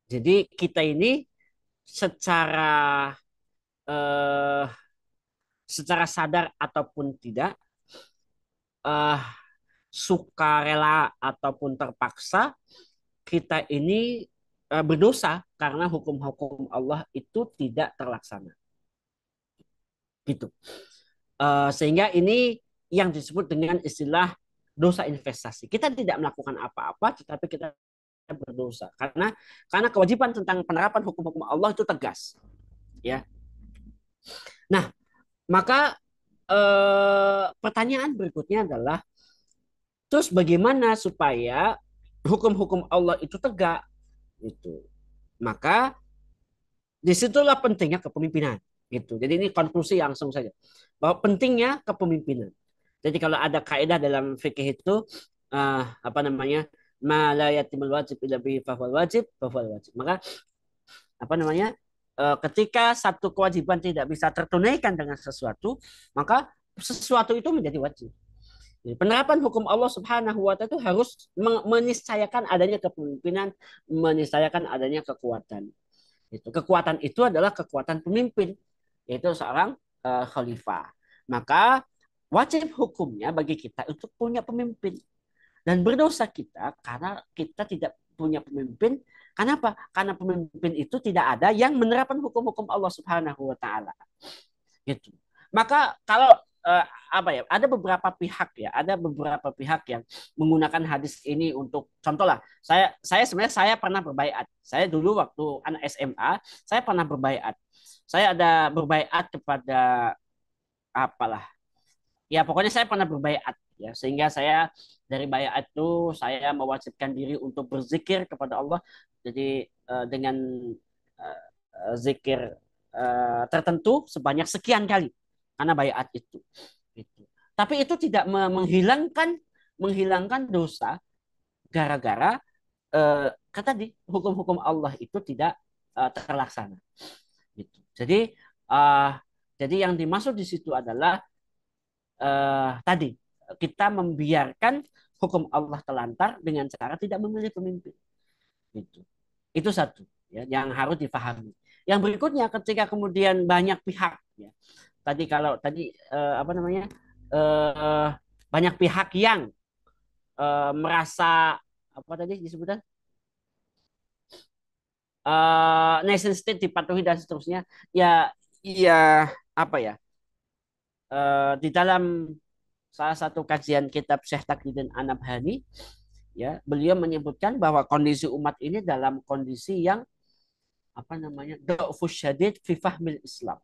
Jadi kita ini secara eh, secara sadar ataupun tidak, eh, sukarela ataupun terpaksa, kita ini berdosa karena hukum-hukum Allah itu tidak terlaksana. Gitu. Sehingga ini yang disebut dengan istilah dosa investasi. Kita tidak melakukan apa-apa, tetapi kita berdosa karena kewajiban tentang penerapan hukum-hukum Allah itu tegas. Ya. Nah, maka pertanyaan berikutnya adalah, terus bagaimana supaya hukum-hukum Allah itu tegak? Itu. Maka disitulah pentingnya kepemimpinan. Gitu. Jadi ini konklusi langsung saja bahwa pentingnya kepemimpinan. Jadi kalau ada kaidah dalam fikih itu apa namanya, ma la yatimul wajib illa bi fahwal wajib, fahwal wajib. Maka apa namanya, ketika satu kewajiban tidak bisa tertunaikan dengan sesuatu, maka sesuatu itu menjadi wajib. Jadi, penerapan hukum Allah Subhanahu wa taala itu harus meniscayakan adanya kepemimpinan, meniscayakan adanya kekuatan. Itu kekuatan itu adalah kekuatan pemimpin, yaitu seorang khalifah. Maka wajib hukumnya bagi kita untuk punya pemimpin, dan berdosa kita karena kita tidak punya pemimpin. Kenapa? Karena pemimpin itu tidak ada yang menerapkan hukum-hukum Allah Subhanahu wa taala. Gitu. Maka kalau apa ya? Ada beberapa pihak yang menggunakan hadis ini untuk contoh lah. Saya sebenarnya saya pernah berbaiat. Saya dulu waktu anak SMA, saya pernah berbaiat. Saya ada berbaiat kepada apalah. Ya pokoknya saya pernah berbaiat ya, sehingga saya dari baiat itu saya mewajibkan diri untuk berzikir kepada Allah. Jadi dengan zikir tertentu sebanyak sekian kali karena baiat itu. Gitu. Tapi itu tidak menghilangkan dosa gara-gara kata di hukum-hukum Allah itu tidak terlaksana. Gitu. Uh, jadi yang dimaksud di situ adalah tadi kita membiarkan hukum Allah telantar dengan cara tidak memilih pemimpin. Gitu. Itu satu ya, yang harus dipahami. Yang berikutnya ketika kemudian banyak pihak ya. Tadi apa namanya? Banyak pihak yang merasa apa tadi disebutkan nation state dipatuhi dan seterusnya ya ya apa ya di dalam salah satu kajian kitab Syekh Taqiyuddin An-Nabhani ya beliau menyebutkan bahwa kondisi umat ini dalam kondisi yang apa namanya dha'fus syadid fi fahmil Islam,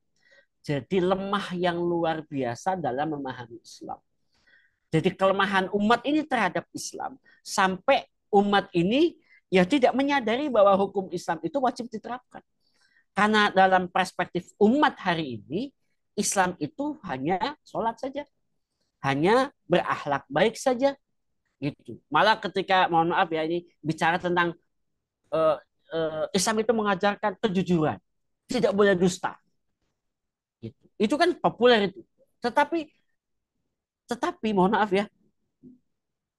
jadi lemah yang luar biasa dalam memahami Islam. Jadi kelemahan umat ini terhadap Islam sampai umat ini ya tidak menyadari bahwa hukum Islam itu wajib diterapkan. Karena dalam perspektif umat hari ini, Islam itu hanya sholat saja, hanya berakhlak baik saja, gitu. Malah ketika mohon maaf ya ini bicara tentang Islam itu mengajarkan kejujuran, tidak boleh dusta, gitu. Itu kan populer itu. Tetapi mohon maaf ya,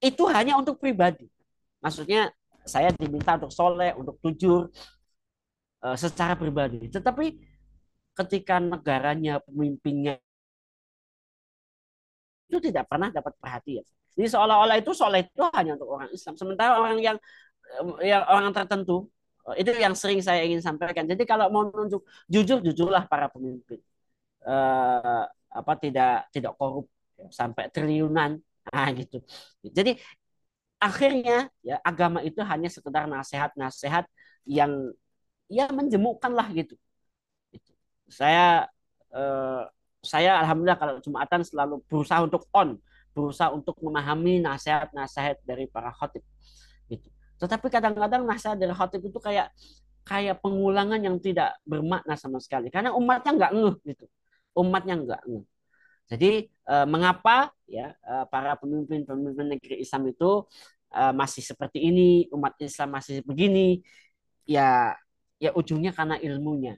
itu hanya untuk pribadi. Maksudnya saya diminta untuk soleh, untuk jujur secara pribadi. Tetapi ketika negaranya, pemimpinnya itu tidak pernah dapat perhatian. Jadi seolah-olah itu soleh itu hanya untuk orang Islam. Sementara orang yang orang tertentu itu yang sering saya ingin sampaikan. Jadi kalau mau menunjuk jujur, jujurlah para pemimpin. Apa tidak korup ya, sampai triliunan, nah gitu. Jadi akhirnya ya agama itu hanya sekedar nasihat-nasihat yang ya menjemukkan lah gitu. Saya eh, saya alhamdulillah kalau Jumatan selalu berusaha untuk memahami nasihat-nasihat dari para khatib gitu. Tetapi kadang-kadang nasihat dari khatib itu kayak kayak pengulangan yang tidak bermakna sama sekali karena umatnya nggak ngeh gitu. Umatnya nggak ngeh. Jadi mengapa ya para pemimpin-pemimpin negeri Islam itu masih seperti ini, umat Islam masih begini? Ya ya ujungnya karena ilmunya.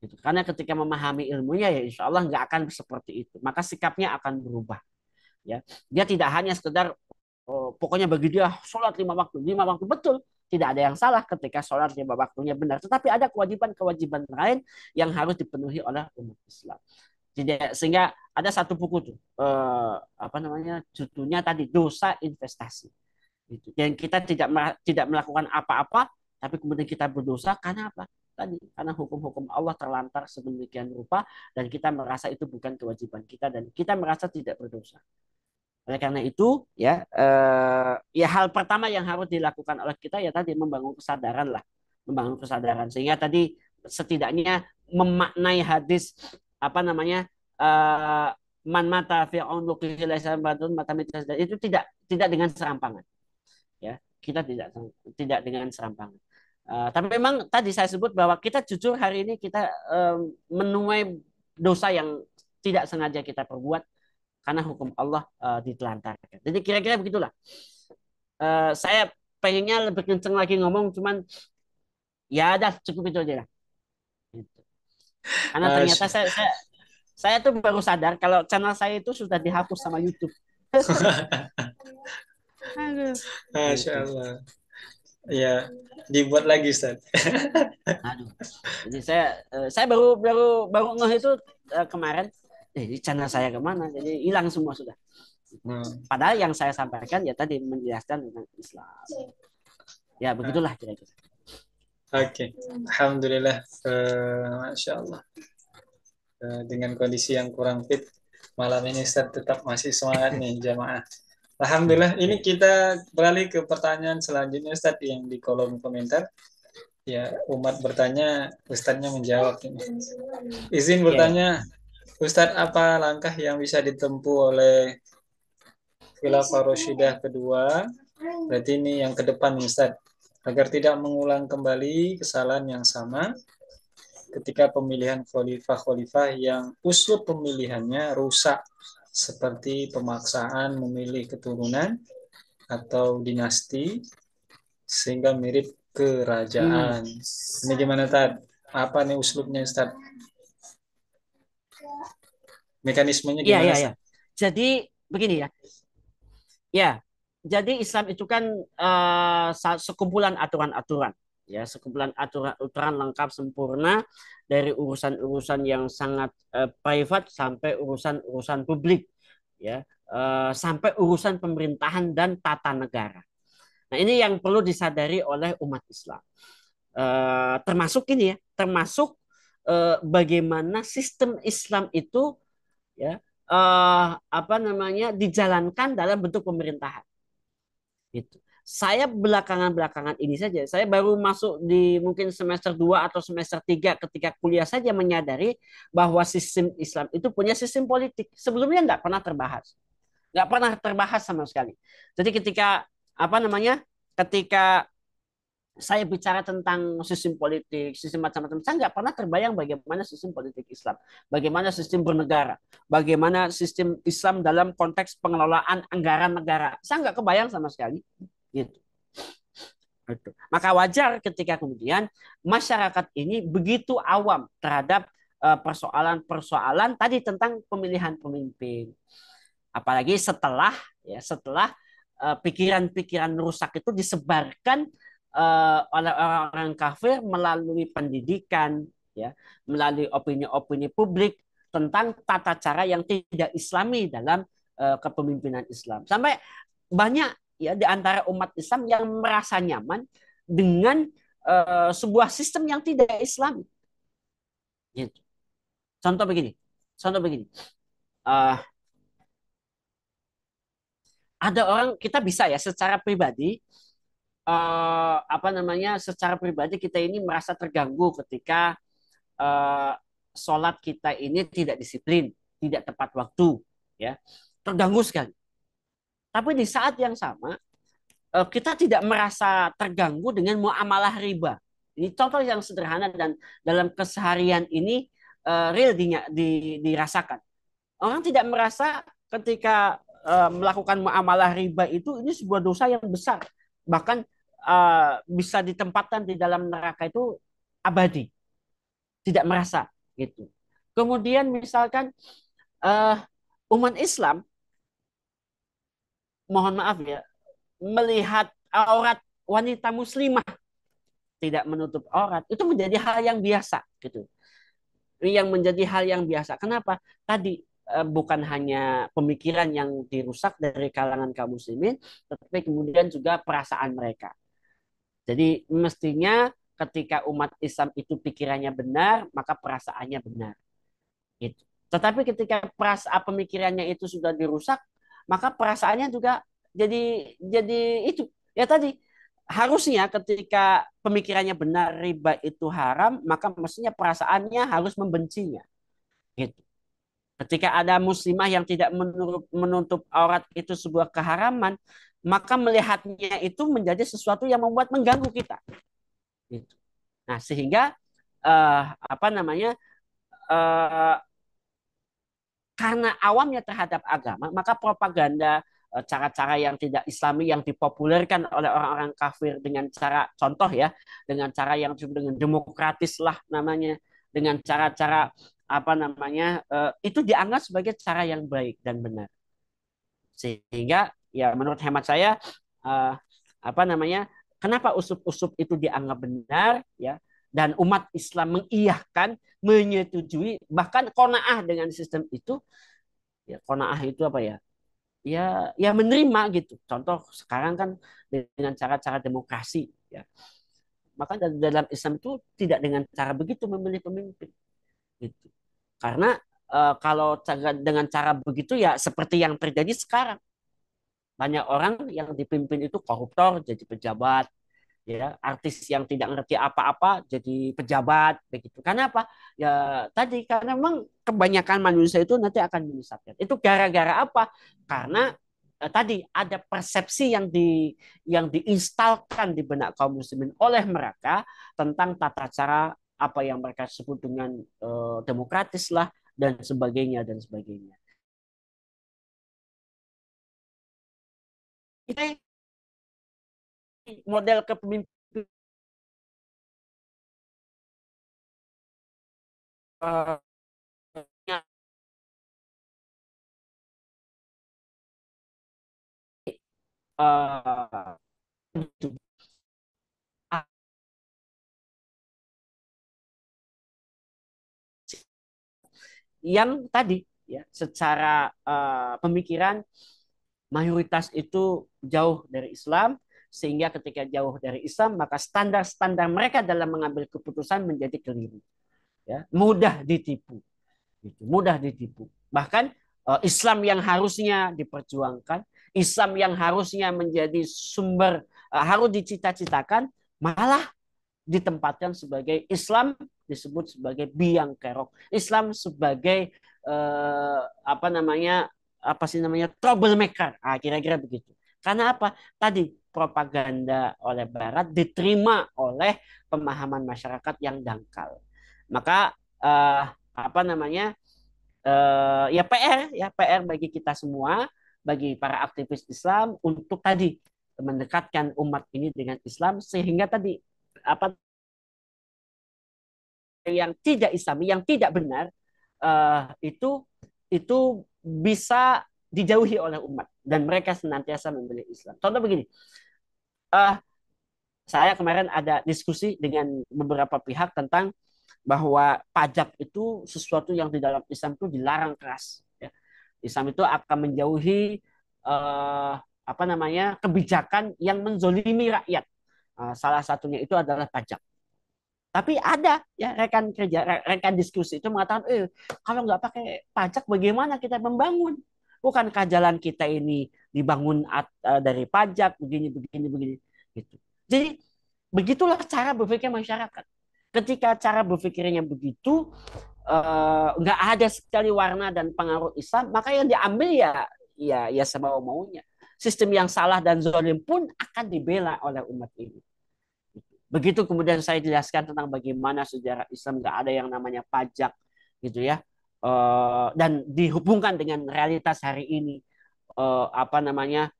Gitu. Karena ketika memahami ilmunya ya insya Allah nggak akan seperti itu. Maka sikapnya akan berubah. Ya, dia tidak hanya sekedar pokoknya bagi dia sholat lima waktu betul. Tidak ada yang salah ketika sholat 5 waktunya benar. Tetapi ada kewajiban-kewajiban lain yang harus dipenuhi oleh umat Islam. Sehingga ada satu buku tuh apa namanya judulnya tadi dosa investasi. Gitu. Dan kita tidak melakukan apa-apa, tapi kemudian kita berdosa karena apa? Tadi karena hukum-hukum Allah terlantar sedemikian rupa dan kita merasa itu bukan kewajiban kita dan kita merasa tidak berdosa. Oleh karena itu ya hal pertama yang harus dilakukan oleh kita ya tadi membangun kesadaran sehingga tadi setidaknya memaknai hadis apa namanya man mata fi unuqihi laysa badun mata itu tidak dengan serampangan ya kita tidak dengan serampangan. Tapi memang tadi saya sebut bahwa kita jujur hari ini kita menuai dosa yang tidak sengaja kita perbuat karena hukum Allah ditelantarkan. Jadi kira-kira begitulah. Saya pengennya lebih kenceng lagi ngomong, cuman ya ada cukup itu aja lah. Gitu. Karena ternyata saya tuh baru sadar kalau channel saya itu sudah dihapus sama YouTube. Aduh. Masya Allah. Ya, dibuat lagi Ustaz. Aduh. Jadi saya baru ngeh itu kemarin. Jadi channel saya kemana? Jadi hilang semua sudah. Padahal yang saya sampaikan ya tadi menjelaskan tentang Islam. Ya begitulah kira-kira. Oke, Alhamdulillah, Masya Allah. Dengan kondisi yang kurang fit, malam ini Ustaz tetap masih semangat nih jamaah. Alhamdulillah, ini kita beralih ke pertanyaan selanjutnya Ustaz yang di kolom komentar. Ya, umat bertanya, Ustadznya menjawab ini. Izin bertanya, Ustadz, apa langkah yang bisa ditempuh oleh Khilafah Rasyidah kedua? Berarti ini yang ke depan Ustadz, agar tidak mengulang kembali kesalahan yang sama ketika pemilihan khalifah-khalifah yang usul pemilihannya rusak, seperti pemaksaan memilih keturunan atau dinasti sehingga mirip kerajaan. Ini gimana Tad? Apa nih uslubnya Ustaz? Mekanismenya Iya, gimana iya, iya. Ustaz? Jadi begini ya. Ya, jadi Islam itu kan sekumpulan aturan-aturan, ya, sekumpulan aturan-aturan lengkap sempurna dari urusan-urusan yang sangat private sampai urusan-urusan publik, ya, sampai urusan pemerintahan dan tata negara. Nah, ini yang perlu disadari oleh umat Islam. Termasuk ini ya, termasuk bagaimana sistem Islam itu ya apa namanya dijalankan dalam bentuk pemerintahan. Gitu. Saya belakangan-belakangan ini saja, saya baru masuk di mungkin semester 2 atau semester 3 ketika kuliah saja menyadari bahwa sistem Islam itu punya sistem politik. Sebelumnya nggak pernah terbahas. Nggak pernah terbahas sama sekali. Jadi ketika apa namanya ketika saya bicara tentang sistem politik, sistem macam-macam, saya nggak pernah terbayang bagaimana sistem politik Islam, bagaimana sistem bernegara, bagaimana sistem Islam dalam konteks pengelolaan anggaran negara. Saya nggak kebayang sama sekali. Gitu. Maka wajar ketika kemudian masyarakat ini begitu awam terhadap persoalan-persoalan tadi tentang pemilihan pemimpin. Apalagi setelah pikiran-pikiran rusak itu disebarkan oleh orang-orang kafir melalui pendidikan, ya, melalui opini-opini publik tentang tata cara yang tidak Islami dalam kepemimpinan Islam. Sampai banyak ya di antara umat Islam yang merasa nyaman dengan sebuah sistem yang tidak Islami. Gitu. Contoh begini, uh, ada orang kita bisa ya secara pribadi apa namanya secara pribadi kita ini merasa terganggu ketika uh, sholat kita ini tidak disiplin, tidak tepat waktu, ya, terganggu sekali. Tapi di saat yang sama kita tidak merasa terganggu dengan muamalah riba. Ini contoh yang sederhana dan dalam keseharian ini real dirasakan. Orang tidak merasa ketika melakukan muamalah riba itu ini sebuah dosa yang besar. Bahkan bisa ditempatkan di dalam neraka itu abadi. Tidak merasa gitu. Kemudian misalkan umat Islam, mohon maaf ya, melihat aurat wanita muslimah tidak menutup aurat itu menjadi hal yang biasa gitu. Yang menjadi hal yang biasa. Kenapa? Tadi bukan hanya pemikiran yang dirusak dari kalangan kaum muslimin, tetapi kemudian juga perasaan mereka. Jadi mestinya ketika umat Islam itu pikirannya benar, maka perasaannya benar. Gitu. Tetapi ketika pemikirannya itu sudah dirusak, maka perasaannya juga jadi itu. Ya tadi harusnya ketika pemikirannya benar riba itu haram, maka mestinya perasaannya harus membencinya. Gitu. Ketika ada muslimah yang tidak menutup aurat itu sebuah keharaman, maka melihatnya itu menjadi sesuatu yang membuat mengganggu kita. Gitu. Nah, sehingga apa namanya karena awamnya terhadap agama, maka propaganda cara-cara yang tidak Islami yang dipopulerkan oleh orang-orang kafir dengan cara contoh ya, dengan cara yang dengan demokratis lah namanya, dengan cara-cara apa namanya itu dianggap sebagai cara yang baik dan benar. Sehingga ya menurut hemat saya apa namanya kenapa usub-usub itu dianggap benar ya dan umat Islam mengiyahkan, menyetujui, bahkan qanaah dengan sistem itu. Ya, qanaah itu apa ya? ya menerima gitu. Contoh sekarang kan dengan cara-cara demokrasi ya. Maka dalam Islam itu tidak dengan cara begitu memilih pemimpin gitu. Karena kalau dengan cara begitu ya seperti yang terjadi sekarang. Banyak orang yang dipimpin itu koruptor jadi pejabat, ya artis yang tidak ngerti apa-apa jadi pejabat begitu. Karena apa? Ya tadi karena memang kebanyakan manusia itu nanti akan menyesatkan. Itu gara-gara apa? Karena tadi ada persepsi yang diinstalkan di benak kaum muslimin oleh mereka tentang tata cara apa yang mereka sebut dengan demokratis lah dan sebagainya dan sebagainya. Itu model kepemimpinan yang tadi ya secara pemikiran mayoritas itu jauh dari Islam sehingga ketika jauh dari Islam maka standar-standar mereka dalam mengambil keputusan menjadi keliru ya mudah ditipu gitu. Mudah ditipu bahkan Islam yang harusnya diperjuangkan Islam yang harusnya menjadi sumber harus dicita-citakan malah ditempatkan sebagai Islam disebut sebagai biang kerok. Islam sebagai apa namanya troublemaker. Kira-kira begitu. Karena apa? Tadi propaganda oleh Barat diterima oleh pemahaman masyarakat yang dangkal. Maka apa namanya ya PR bagi kita semua, bagi para aktivis Islam untuk tadi mendekatkan umat ini dengan Islam sehingga tadi apa yang tidak Islami, yang tidak benar itu bisa dijauhi oleh umat dan mereka senantiasa memilih Islam. Contoh begini, uh, saya kemarin ada diskusi dengan beberapa pihak tentang bahwa pajak itu sesuatu yang di dalam Islam itu dilarang keras. Ya. Islam itu akan menjauhi apa namanya kebijakan yang menzolimi rakyat. Salah satunya itu adalah pajak. Tapi ada ya rekan kerja, rekan diskusi itu mengatakan, kalau nggak pakai pajak bagaimana kita membangun? Bukankah jalan kita ini dibangun dari pajak begini begini begini gitu. Jadi begitulah cara berpikir masyarakat. Ketika cara berpikirnya begitu, nggak ada sekali warna dan pengaruh Islam, maka yang diambil ya semau maunya. Sistem yang salah dan zalim pun akan dibela oleh umat ini. Begitu kemudian saya jelaskan tentang bagaimana sejarah Islam nggak ada yang namanya pajak gitu ya. Dan dihubungkan dengan realitas hari ini apa namanya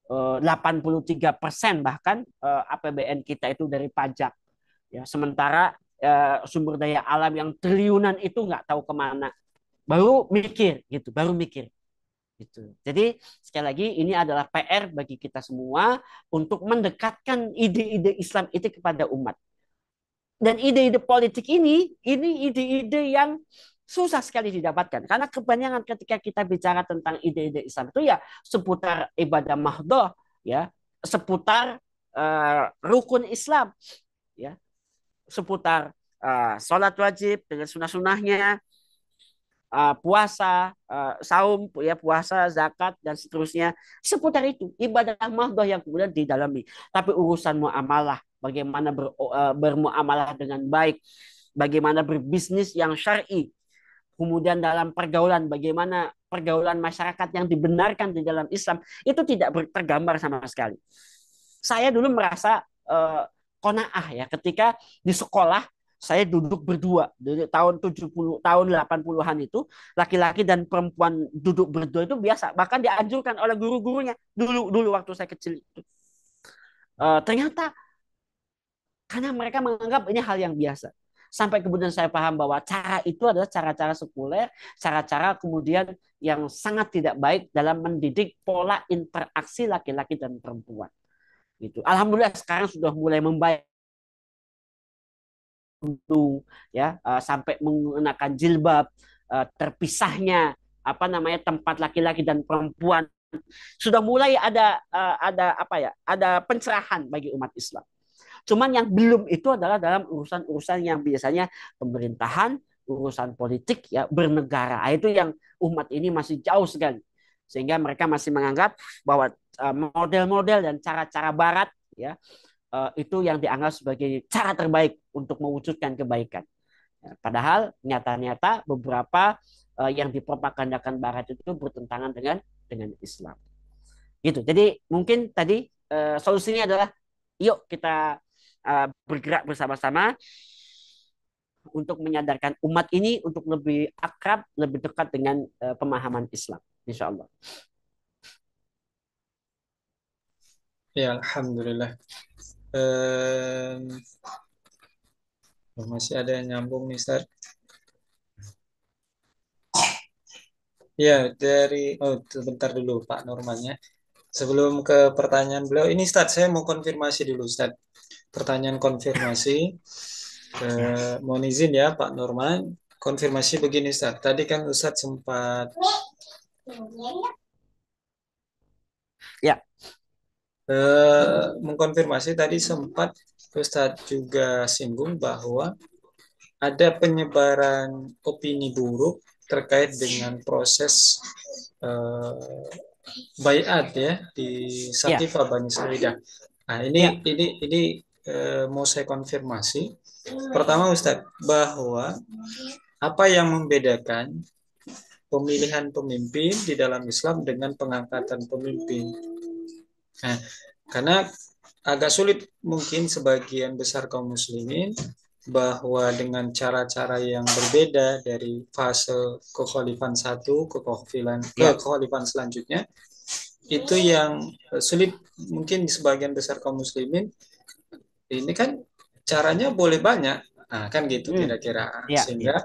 83% bahkan APBN kita itu dari pajak ya sementara sumber daya alam yang triliunan itu nggak tahu kemana baru mikir gitu. Jadi sekali lagi ini adalah PR bagi kita semua untuk mendekatkan ide-ide Islam itu kepada umat. Dan ide-ide politik ini ide-ide yang susah sekali didapatkan. Karena kebanyakan ketika kita bicara tentang ide-ide Islam itu ya seputar ibadah mahdoh, ya, seputar rukun Islam, ya, seputar sholat wajib dengan sunah-sunahnya, puasa, saum, ya puasa, zakat dan seterusnya seputar itu ibadah mahdoh yang kemudian didalami. Tapi urusan muamalah, bagaimana bermuamalah dengan baik, bagaimana berbisnis yang syar'i, kemudian dalam pergaulan, bagaimana pergaulan masyarakat yang dibenarkan di dalam Islam itu tidak tergambar sama sekali. Saya dulu merasa qanaah ya ketika di sekolah saya duduk berdua dari tahun 70 tahun 80-an itu laki-laki dan perempuan duduk berdua itu biasa bahkan dianjurkan oleh guru-gurunya dulu waktu saya kecil itu ternyata karena mereka menganggap ini hal yang biasa sampai kemudian saya paham bahwa cara itu adalah cara-cara sekuler cara-cara kemudian yang sangat tidak baik dalam mendidik pola interaksi laki-laki dan perempuan gitu. Alhamdulillah sekarang sudah mulai membaik ya sampai menggunakan jilbab terpisahnya apa namanya tempat laki-laki dan perempuan sudah mulai ada apa ya? Ada pencerahan bagi umat Islam. Cuman yang belum itu adalah dalam urusan-urusan yang biasanya pemerintahan, urusan politik ya, bernegara. Itu yang umat ini masih jauh sekali. Sehingga mereka masih menganggap bahwa model-model dan cara-cara barat ya itu yang dianggap sebagai cara terbaik untuk mewujudkan kebaikan. Ya, padahal nyata-nyata beberapa yang dipropagandakan barat itu bertentangan dengan Islam. Gitu. Jadi mungkin tadi solusinya adalah yuk kita bergerak bersama-sama untuk menyadarkan umat ini untuk lebih akrab, lebih dekat dengan pemahaman Islam, insya Allah. Ya, alhamdulillah. Masih ada yang nyambung nih, Ustaz. Ya, sebentar dulu Pak Normannya. Sebelum ke pertanyaan beliau, ini Ustaz, saya mau konfirmasi dulu Ustaz. Pertanyaan konfirmasi. Mohon izin ya Pak Norman. Konfirmasi begini Ustaz. Tadi kan Ustaz sempat Ya. Mengkonfirmasi tadi sempat Ustaz juga singgung bahwa ada penyebaran opini buruk terkait dengan proses baiat ya di Saqifa Bani Sa'idah. Nah, ini mau saya konfirmasi. Pertama Ustadz, bahwa apa yang membedakan pemilihan pemimpin di dalam Islam dengan pengangkatan pemimpin? Nah, karena agak sulit mungkin sebagian besar kaum muslimin bahwa dengan cara-cara yang berbeda dari fase kekhalifan satu ke kekhalifan selanjutnya, itu yang sulit mungkin di sebagian besar kaum muslimin. Ini kan caranya boleh banyak, nah kan gitu kira-kira. Sehingga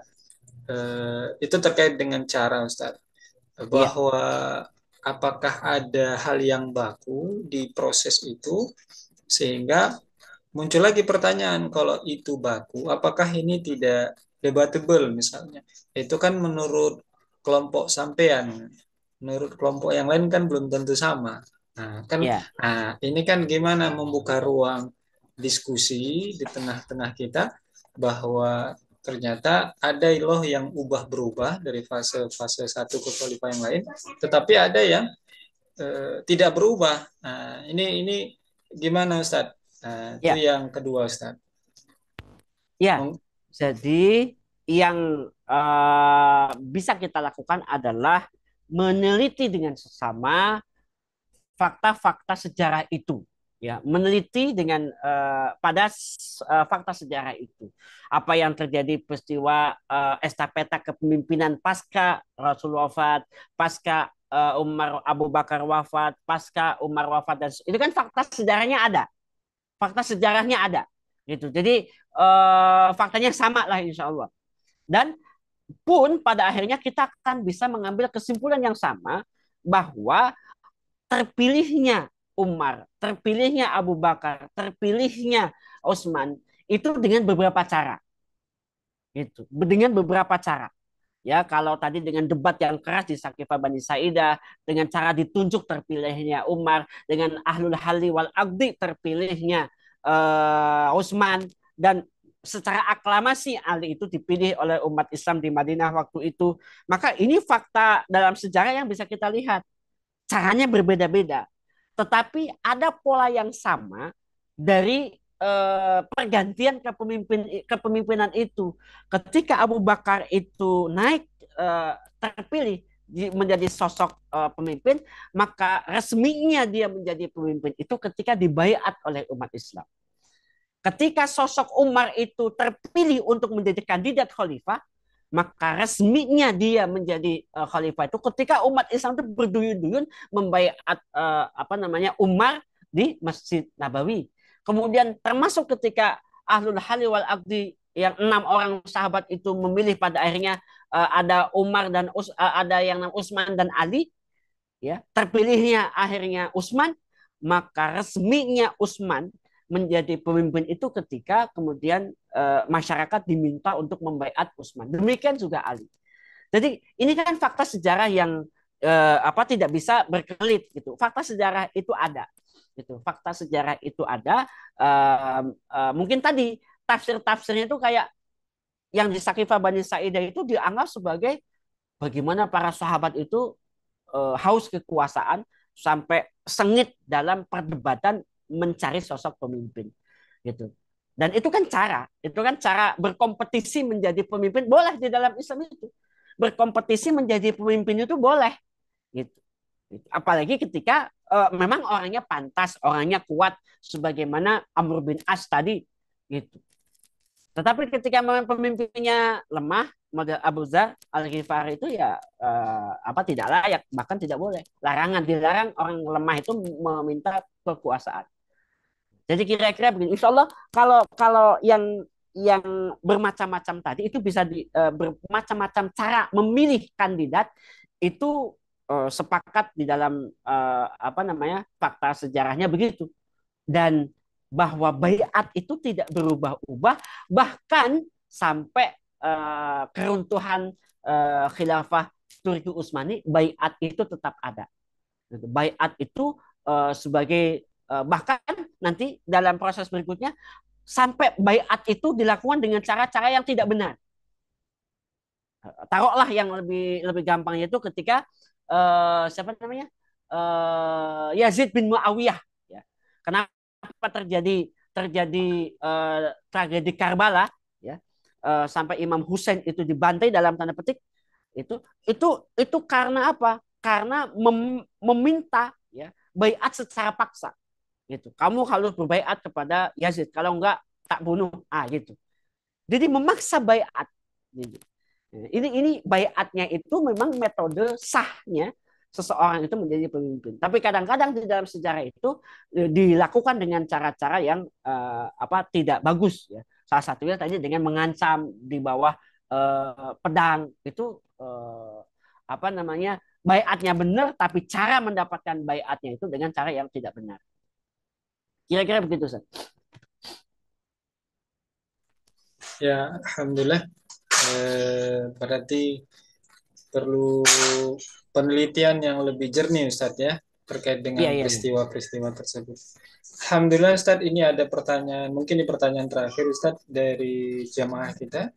itu terkait dengan cara Ustaz, bahwa apakah ada hal yang baku di proses itu sehingga muncul lagi pertanyaan, kalau itu baku, apakah ini tidak debatable misalnya? Itu kan menurut kelompok sampean, menurut kelompok yang lain kan belum tentu sama. Nah, kan, nah ini kan gimana membuka ruang diskusi di tengah-tengah kita bahwa ternyata ada loh yang berubah dari fase satu ke khalifah yang lain, tetapi ada yang tidak berubah. Nah, ini gimana Ustadz? Nah, itu yang kedua, Ustaz. Ya, jadi yang bisa kita lakukan adalah meneliti dengan sesama fakta-fakta sejarah itu. Ya, meneliti dengan pada fakta sejarah itu. Apa yang terjadi peristiwa estafeta kepemimpinan pasca Rasul wafat, pasca Umar Abu Bakar wafat, pasca Umar wafat, dan itu kan fakta sejarahnya ada. Fakta sejarahnya ada gitu. Jadi faktanya sama lah insya Allah. Dan pun pada akhirnya kita akan bisa mengambil kesimpulan yang sama bahwa terpilihnya Umar, terpilihnya Abu Bakar, terpilihnya Utsman itu dengan beberapa cara. Gitu. Dengan beberapa cara. Ya, kalau tadi dengan debat yang keras di Saqifa Bani Sa'idah, dengan cara ditunjuk terpilihnya Umar, dengan ahlul halli wal aqdi terpilihnya Utsman, dan secara aklamasi Ali itu dipilih oleh umat Islam di Madinah waktu itu. Maka ini fakta dalam sejarah yang bisa kita lihat. Caranya berbeda-beda. Tetapi ada pola yang sama dari pergantian kepemimpinan itu. Ketika Abu Bakar itu naik terpilih menjadi sosok pemimpin, maka resminya dia menjadi pemimpin itu ketika dibaiat oleh umat Islam. Ketika sosok Umar itu terpilih untuk menjadi kandidat khalifah, maka resminya dia menjadi khalifah itu ketika umat Islam itu berduyun-duyun membaiat Umar di Masjid Nabawi. Kemudian termasuk ketika ahlul halli wal aqdi yang 6 orang sahabat itu memilih pada akhirnya ada Umar dan ada yang namanya Utsman dan Ali, ya terpilihnya akhirnya Utsman, maka resminya Utsman menjadi pemimpin itu ketika kemudian masyarakat diminta untuk membaiat Utsman. Demikian juga Ali. Jadi ini kan fakta sejarah yang tidak bisa berkelit gitu. Fakta sejarah itu ada. Gitu. Fakta sejarah itu ada. Mungkin tadi tafsir-tafsirnya itu kayak yang di Sakifah Bani Sa'idah itu dianggap sebagai bagaimana para sahabat itu haus kekuasaan sampai sengit dalam perdebatan mencari sosok pemimpin gitu. Dan itu kan cara berkompetisi menjadi pemimpin boleh di dalam Islam itu. Berkompetisi menjadi pemimpin itu boleh gitu. Apalagi ketika memang orangnya pantas, orangnya kuat sebagaimana Amr bin As tadi gitu. Tetapi ketika memang pemimpinnya lemah, model Abu Dzar Al-Ghifari itu ya tidak layak, bahkan tidak boleh. Larangan, dilarang orang lemah itu meminta kekuasaan. Jadi kira-kira begini. Insya Allah kalau kalau yang bermacam-macam tadi itu bisa bermacam-macam cara memilih kandidat itu sepakat di dalam fakta sejarahnya begitu. Dan bahwa baiat itu tidak berubah-ubah bahkan sampai keruntuhan khilafah Turki Utsmani, baiat itu tetap ada. Baiat itu sebagai bahkan nanti dalam proses berikutnya sampai baiat itu dilakukan dengan cara-cara yang tidak benar. Taruhlah yang lebih lebih gampangnya itu ketika siapa namanya Yazid bin Muawiyah. Ya. Kenapa terjadi tragedi Karbala? Ya, sampai Imam Husain itu dibantai dalam tanda petik itu karena apa? Karena meminta ya baiat secara paksa. Gitu. Kamu harus berbaiat kepada Yazid, kalau enggak tak bunuh. Gitu. Jadi memaksa baiat. Gitu. Ini baiatnya itu memang metode sahnya seseorang itu menjadi pemimpin. Tapi kadang-kadang di dalam sejarah itu dilakukan dengan cara-cara yang tidak bagus ya. Salah satunya tadi dengan mengancam di bawah pedang itu baiatnya benar tapi cara mendapatkan baiatnya itu dengan cara yang tidak benar. Kira-kira begitu, Ustaz. Ya, alhamdulillah. Berarti perlu penelitian yang lebih jernih, Ustadz ya, terkait dengan peristiwa-peristiwa tersebut. Alhamdulillah, Ustadz, ini ada pertanyaan, mungkin ini pertanyaan terakhir, Ustadz, dari jamaah kita.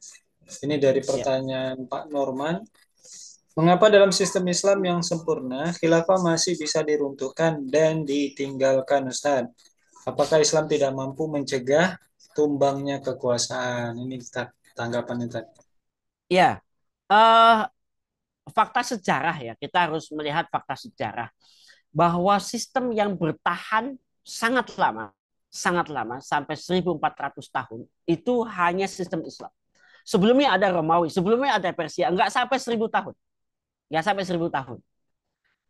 Ini dari pertanyaan Pak Norman. Mengapa dalam sistem Islam yang sempurna, khilafah masih bisa diruntuhkan dan ditinggalkan, Ustadz? Apakah Islam tidak mampu mencegah tumbangnya kekuasaan? Ini tanggapan Ustadz. Ya, fakta sejarah ya, kita harus melihat fakta sejarah bahwa sistem yang bertahan sangat lama sampai 1400 tahun itu hanya sistem Islam. Sebelumnya ada Romawi, sebelumnya ada Persia, nggak sampai 1000 tahun. Nggak sampai 1000 tahun.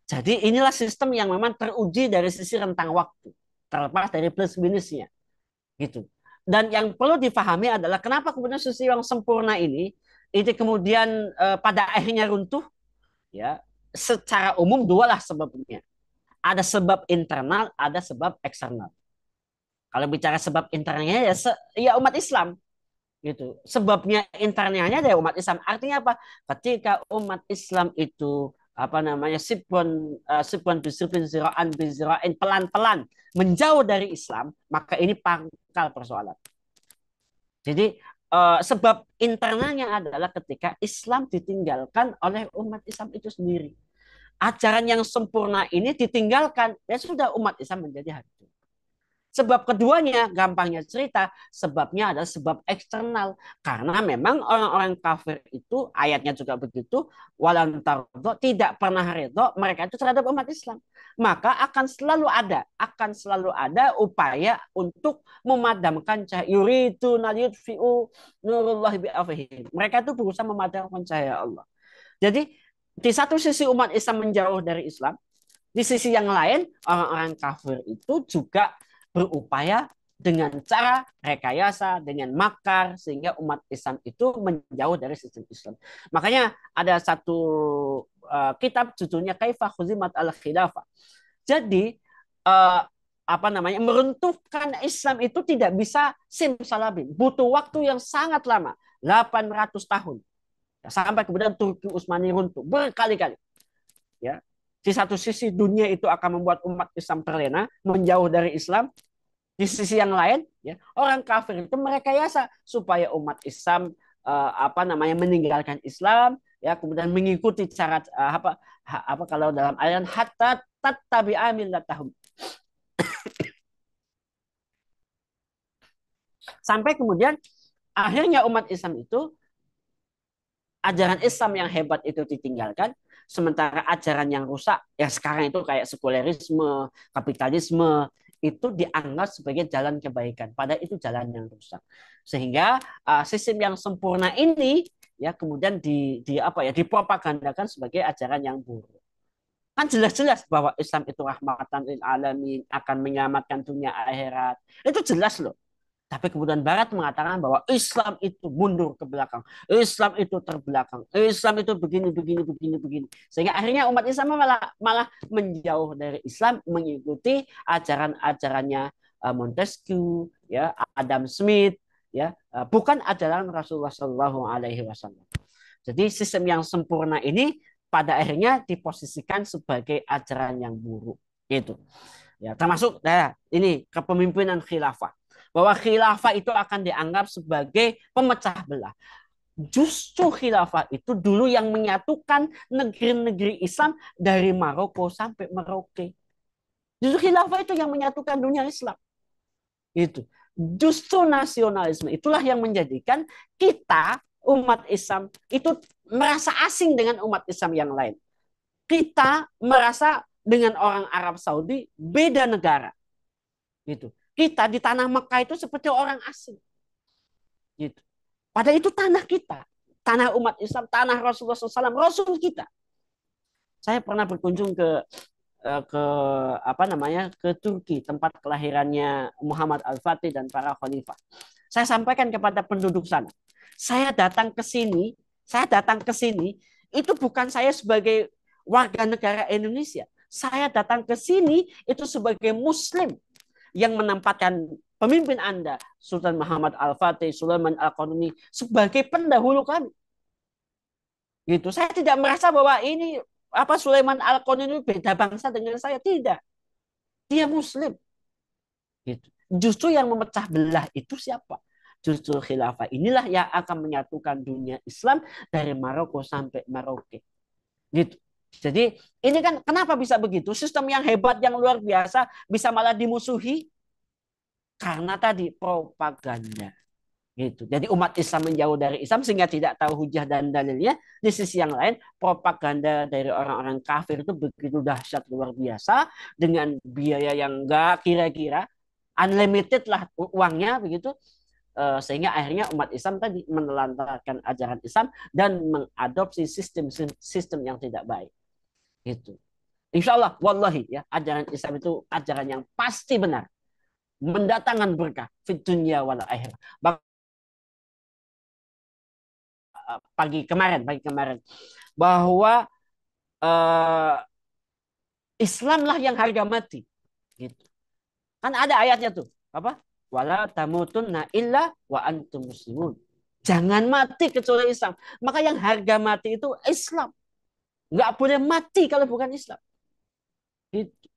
Jadi inilah sistem yang memang teruji dari sisi rentang waktu, terlepas dari plus minusnya. Gitu. Dan yang perlu difahami adalah kenapa kemudian sistem yang sempurna ini kemudian pada akhirnya runtuh. Ya, secara umum dua lah sebabnya. Ada sebab internal, ada sebab eksternal. Kalau bicara sebab internalnya ya umat Islam gitu. Sebabnya internalnya dari umat Islam. Artinya apa? Ketika umat Islam itu sibun disiplin ziraan bizira'in pelan-pelan menjauh dari Islam, maka ini pangkal persoalan. Jadi sebab internalnya adalah ketika Islam ditinggalkan oleh umat Islam itu sendiri. Ajaran yang sempurna ini ditinggalkan, ya sudah umat Islam menjadi hancur. Sebab keduanya, gampangnya cerita, sebabnya adalah sebab eksternal. Karena memang orang-orang kafir itu, ayatnya juga begitu, walan tardo, tidak pernah ridho mereka itu terhadap umat Islam. Maka akan selalu ada upaya untuk memadamkan cahaya. Yuridu naliyudfi'u nurullahi bi'afihim. Mereka itu berusaha memadamkan cahaya Allah. Jadi, di satu sisi umat Islam menjauh dari Islam, di sisi yang lain orang-orang kafir itu juga berupaya dengan cara rekayasa, dengan makar, sehingga umat Islam itu menjauh dari sistem Islam. Makanya ada satu kitab judulnya Kaifah Khuzimat al-Khilafah. Jadi meruntuhkan Islam itu tidak bisa simsalabim, butuh waktu yang sangat lama, 800 tahun. Sampai kemudian Turki Utsmani runtuh berkali-kali. Ya, Di satu sisi dunia itu akan membuat umat Islam terlena, menjauh dari Islam. Di sisi yang lain, ya, orang kafir itu merekayasa supaya umat Islam meninggalkan Islam, ya, kemudian mengikuti cara apa kalau dalam ayat hatta tattabi'a millatahum. Sampai kemudian akhirnya umat Islam itu ajaran Islam yang hebat itu ditinggalkan, sementara ajaran yang rusak ya sekarang itu kayak sekulerisme, kapitalisme itu dianggap sebagai jalan kebaikan, padahal itu jalan yang rusak. Sehingga sistem yang sempurna ini ya kemudian dipropagandakan sebagai ajaran yang buruk. Kan jelas-jelas bahwa Islam itu rahmatan lil alamin, akan menyelamatkan dunia akhirat. Itu jelas loh. Tapi kemudian Barat mengatakan bahwa Islam itu mundur ke belakang, Islam itu terbelakang, Islam itu begini, begini, begini, begini. Sehingga akhirnya umat Islam malah menjauh dari Islam, mengikuti ajaran-ajarannya Montesquieu, ya, Adam Smith, ya, bukan ajaran Rasulullah Shallallahu Alaihi Wasallam. Jadi sistem yang sempurna ini pada akhirnya diposisikan sebagai ajaran yang buruk. Itu. Ya, termasuk ini kepemimpinan khilafah. Bahwa khilafah itu akan dianggap sebagai pemecah belah. Justru khilafah itu dulu yang menyatukan negeri-negeri Islam dari Maroko sampai Merauke. Justru khilafah itu yang menyatukan dunia Islam. Itu. Justru nasionalisme itulah yang menjadikan kita umat Islam itu merasa asing dengan umat Islam yang lain. Kita merasa dengan orang Arab Saudi beda negara. Gitu. Kita di tanah Mekah itu seperti orang asing. Gitu. Padahal itu tanah kita, tanah umat Islam, tanah Rasulullah SAW, Rasul kita. Saya pernah berkunjung ke Turki, tempat kelahirannya Muhammad Al-Fatih dan para khalifah. Saya sampaikan kepada penduduk sana, saya datang ke sini itu bukan saya sebagai warga negara Indonesia. Saya datang ke sini itu sebagai Muslim yang menempatkan pemimpin Anda, Sultan Muhammad Al-Fatih, Sulaiman Al-Qanuni, sebagai pendahulu kami. Gitu. Saya tidak merasa bahwa ini Sulaiman Al-Qanuni beda bangsa dengan saya, tidak. Dia Muslim. Gitu. Justru yang memecah belah itu siapa? Justru khilafah inilah yang akan menyatukan dunia Islam dari Maroko sampai Merauke. Gitu. Jadi ini kan kenapa bisa begitu? Sistem yang hebat, yang luar biasa bisa malah dimusuhi karena tadi propaganda. Gitu. Jadi umat Islam menjauh dari Islam sehingga tidak tahu hujah dan dalilnya. Di sisi yang lain, propaganda dari orang-orang kafir itu begitu dahsyat luar biasa dengan biaya yang enggak kira-kira, unlimited lah uangnya begitu. Sehingga akhirnya umat Islam tadi menelantarkan ajaran Islam dan mengadopsi sistem yang tidak baik. Gitu. Insya Allah, wallahi ya, ajaran Islam itu ajaran yang pasti benar, mendatangkan berkah di dunia wal akhirat. Pagi kemarin bahwa Islamlah yang harga mati. Gitu. Kan ada ayatnya tuh, apa? Wala tamutunna illa wa antum muslimun. Jangan mati kecuali Islam. Maka yang harga mati itu Islam. Nggak boleh mati kalau bukan Islam. Gitu.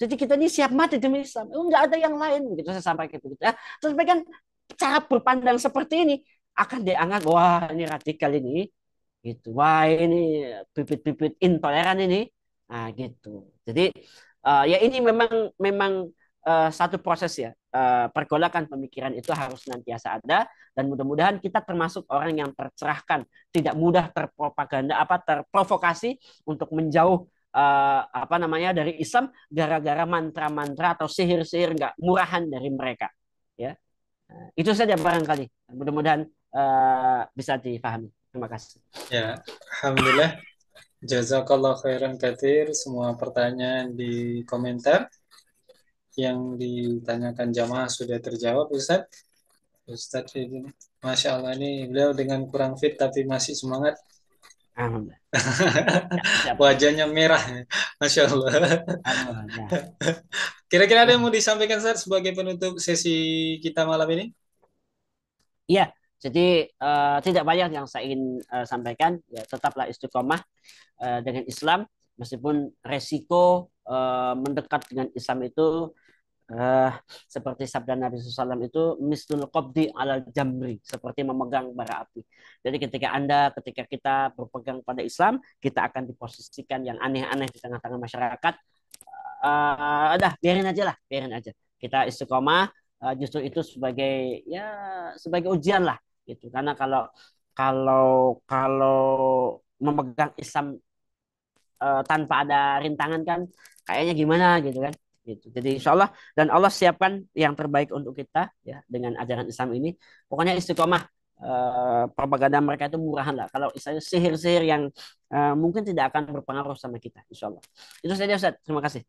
Jadi kita ini siap mati demi Islam. Nggak ada yang lain. Begitu saya sampaikan gitu. Ya. Terus kan cara berpandang seperti ini akan dianggap wah ini radikal ini. Gitu. Wah ini bibit-bibit intoleran ini. Nah gitu. Jadi ya ini memang satu proses ya. Pergolakan pemikiran itu harus senantiasa ada dan mudah-mudahan kita termasuk orang yang tercerahkan, tidak mudah terprovokasi untuk menjauh dari Islam gara-gara mantra-mantra atau sihir-sihir nggak murahan dari mereka. Ya, itu saja barangkali. Mudah-mudahan bisa dipahami. Terima kasih. Ya, alhamdulillah. Jazakallah khairan katsir semua pertanyaan di komentar yang ditanyakan jamaah sudah terjawab, Ustadz. Ustadz ini, Masya Allah ini beliau dengan kurang fit tapi masih semangat. Alhamdulillah. Wajahnya merah, Masya Allah. Kira-kira ada yang mau disampaikan Ustadz sebagai penutup sesi kita malam ini? Iya, jadi tidak banyak yang saya ingin sampaikan. Ya, tetaplah istiqomah dengan Islam. Meskipun resiko mendekat dengan Islam itu eh, seperti sabda Nabi SAW itu mislul qabdi alal jamri, seperti memegang bara api. Jadi ketika kita berpegang pada Islam, kita akan diposisikan yang aneh-aneh di tengah-tengah masyarakat. Udah biarin aja lah, biarin aja. Kita istiqomah, justru itu sebagai ya sebagai ujian lah gitu. Karena kalau kalau kalau memegang Islam tanpa ada rintangan kan kayaknya gimana gitu kan gitu. Jadi insya Allah dan Allah siapkan yang terbaik untuk kita ya dengan ajaran Islam ini. Pokoknya istiqomah, propaganda mereka itu murahan lah. Kalau misalnya sihir-sihir yang mungkin tidak akan berpengaruh sama kita insya Allah. Itu saja Ustaz. Terima kasih.